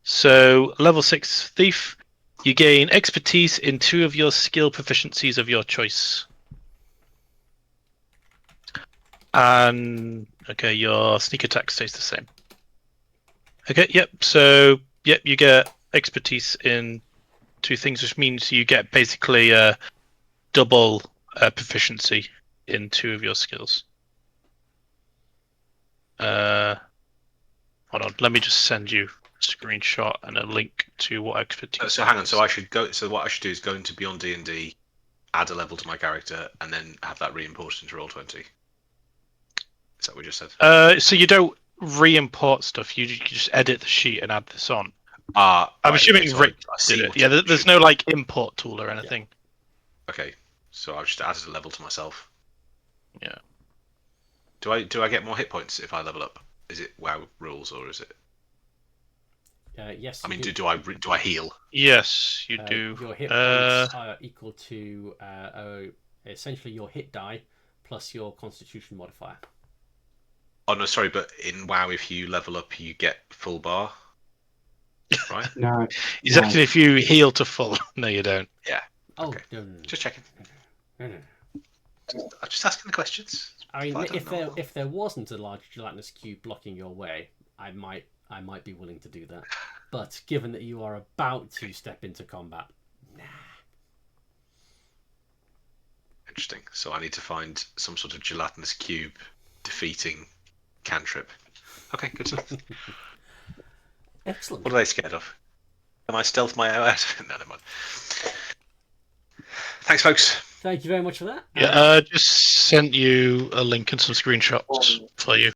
So level 6 thief. You gain expertise in 2 of your skill proficiencies of your choice. And okay, your sneak attack stays the same. Okay, yep. So yep, you get expertise in 2 things, which means you get basically a double proficiency in 2 of your skills. Hold on, let me just send you a screenshot and a link to what expertise. So hang on. So I should go. So what I should do is go into Beyond D&D, add a level to my character, and then have that re-imported into Roll20. Is that what you just said? So you don't re-import stuff. You just edit the sheet and add this on. I'm assuming so Rick I see did it. what Yeah, it there's should- no like import tool or anything. Okay, so I've just added a level to myself. Yeah. Do I get more hit points if I level up? Is it WoW rules or is it? Yes. I mean, you do I heal? Yes, you do. Your hit points are equal to essentially your hit die plus your Constitution modifier. Oh no, sorry, but in WoW, if you level up, you get full bar, right? No. Exactly. If you heal to full, no, you don't. Oh, Okay. no, no, Just checking. no, no. I'm just asking the questions. I mean, I don't know. if there wasn't a large gelatinous cube blocking your way, I might be willing to do that. But given that you are about to step into combat, nah. Interesting. So I need to find some sort of gelatinous cube defeating cantrip. Okay, good stuff. Excellent. What are they scared of? Can I stealth my way out? No, never mind. Thanks, folks. Thank you very much for that. Yeah, just sent you a link and some screenshots for you.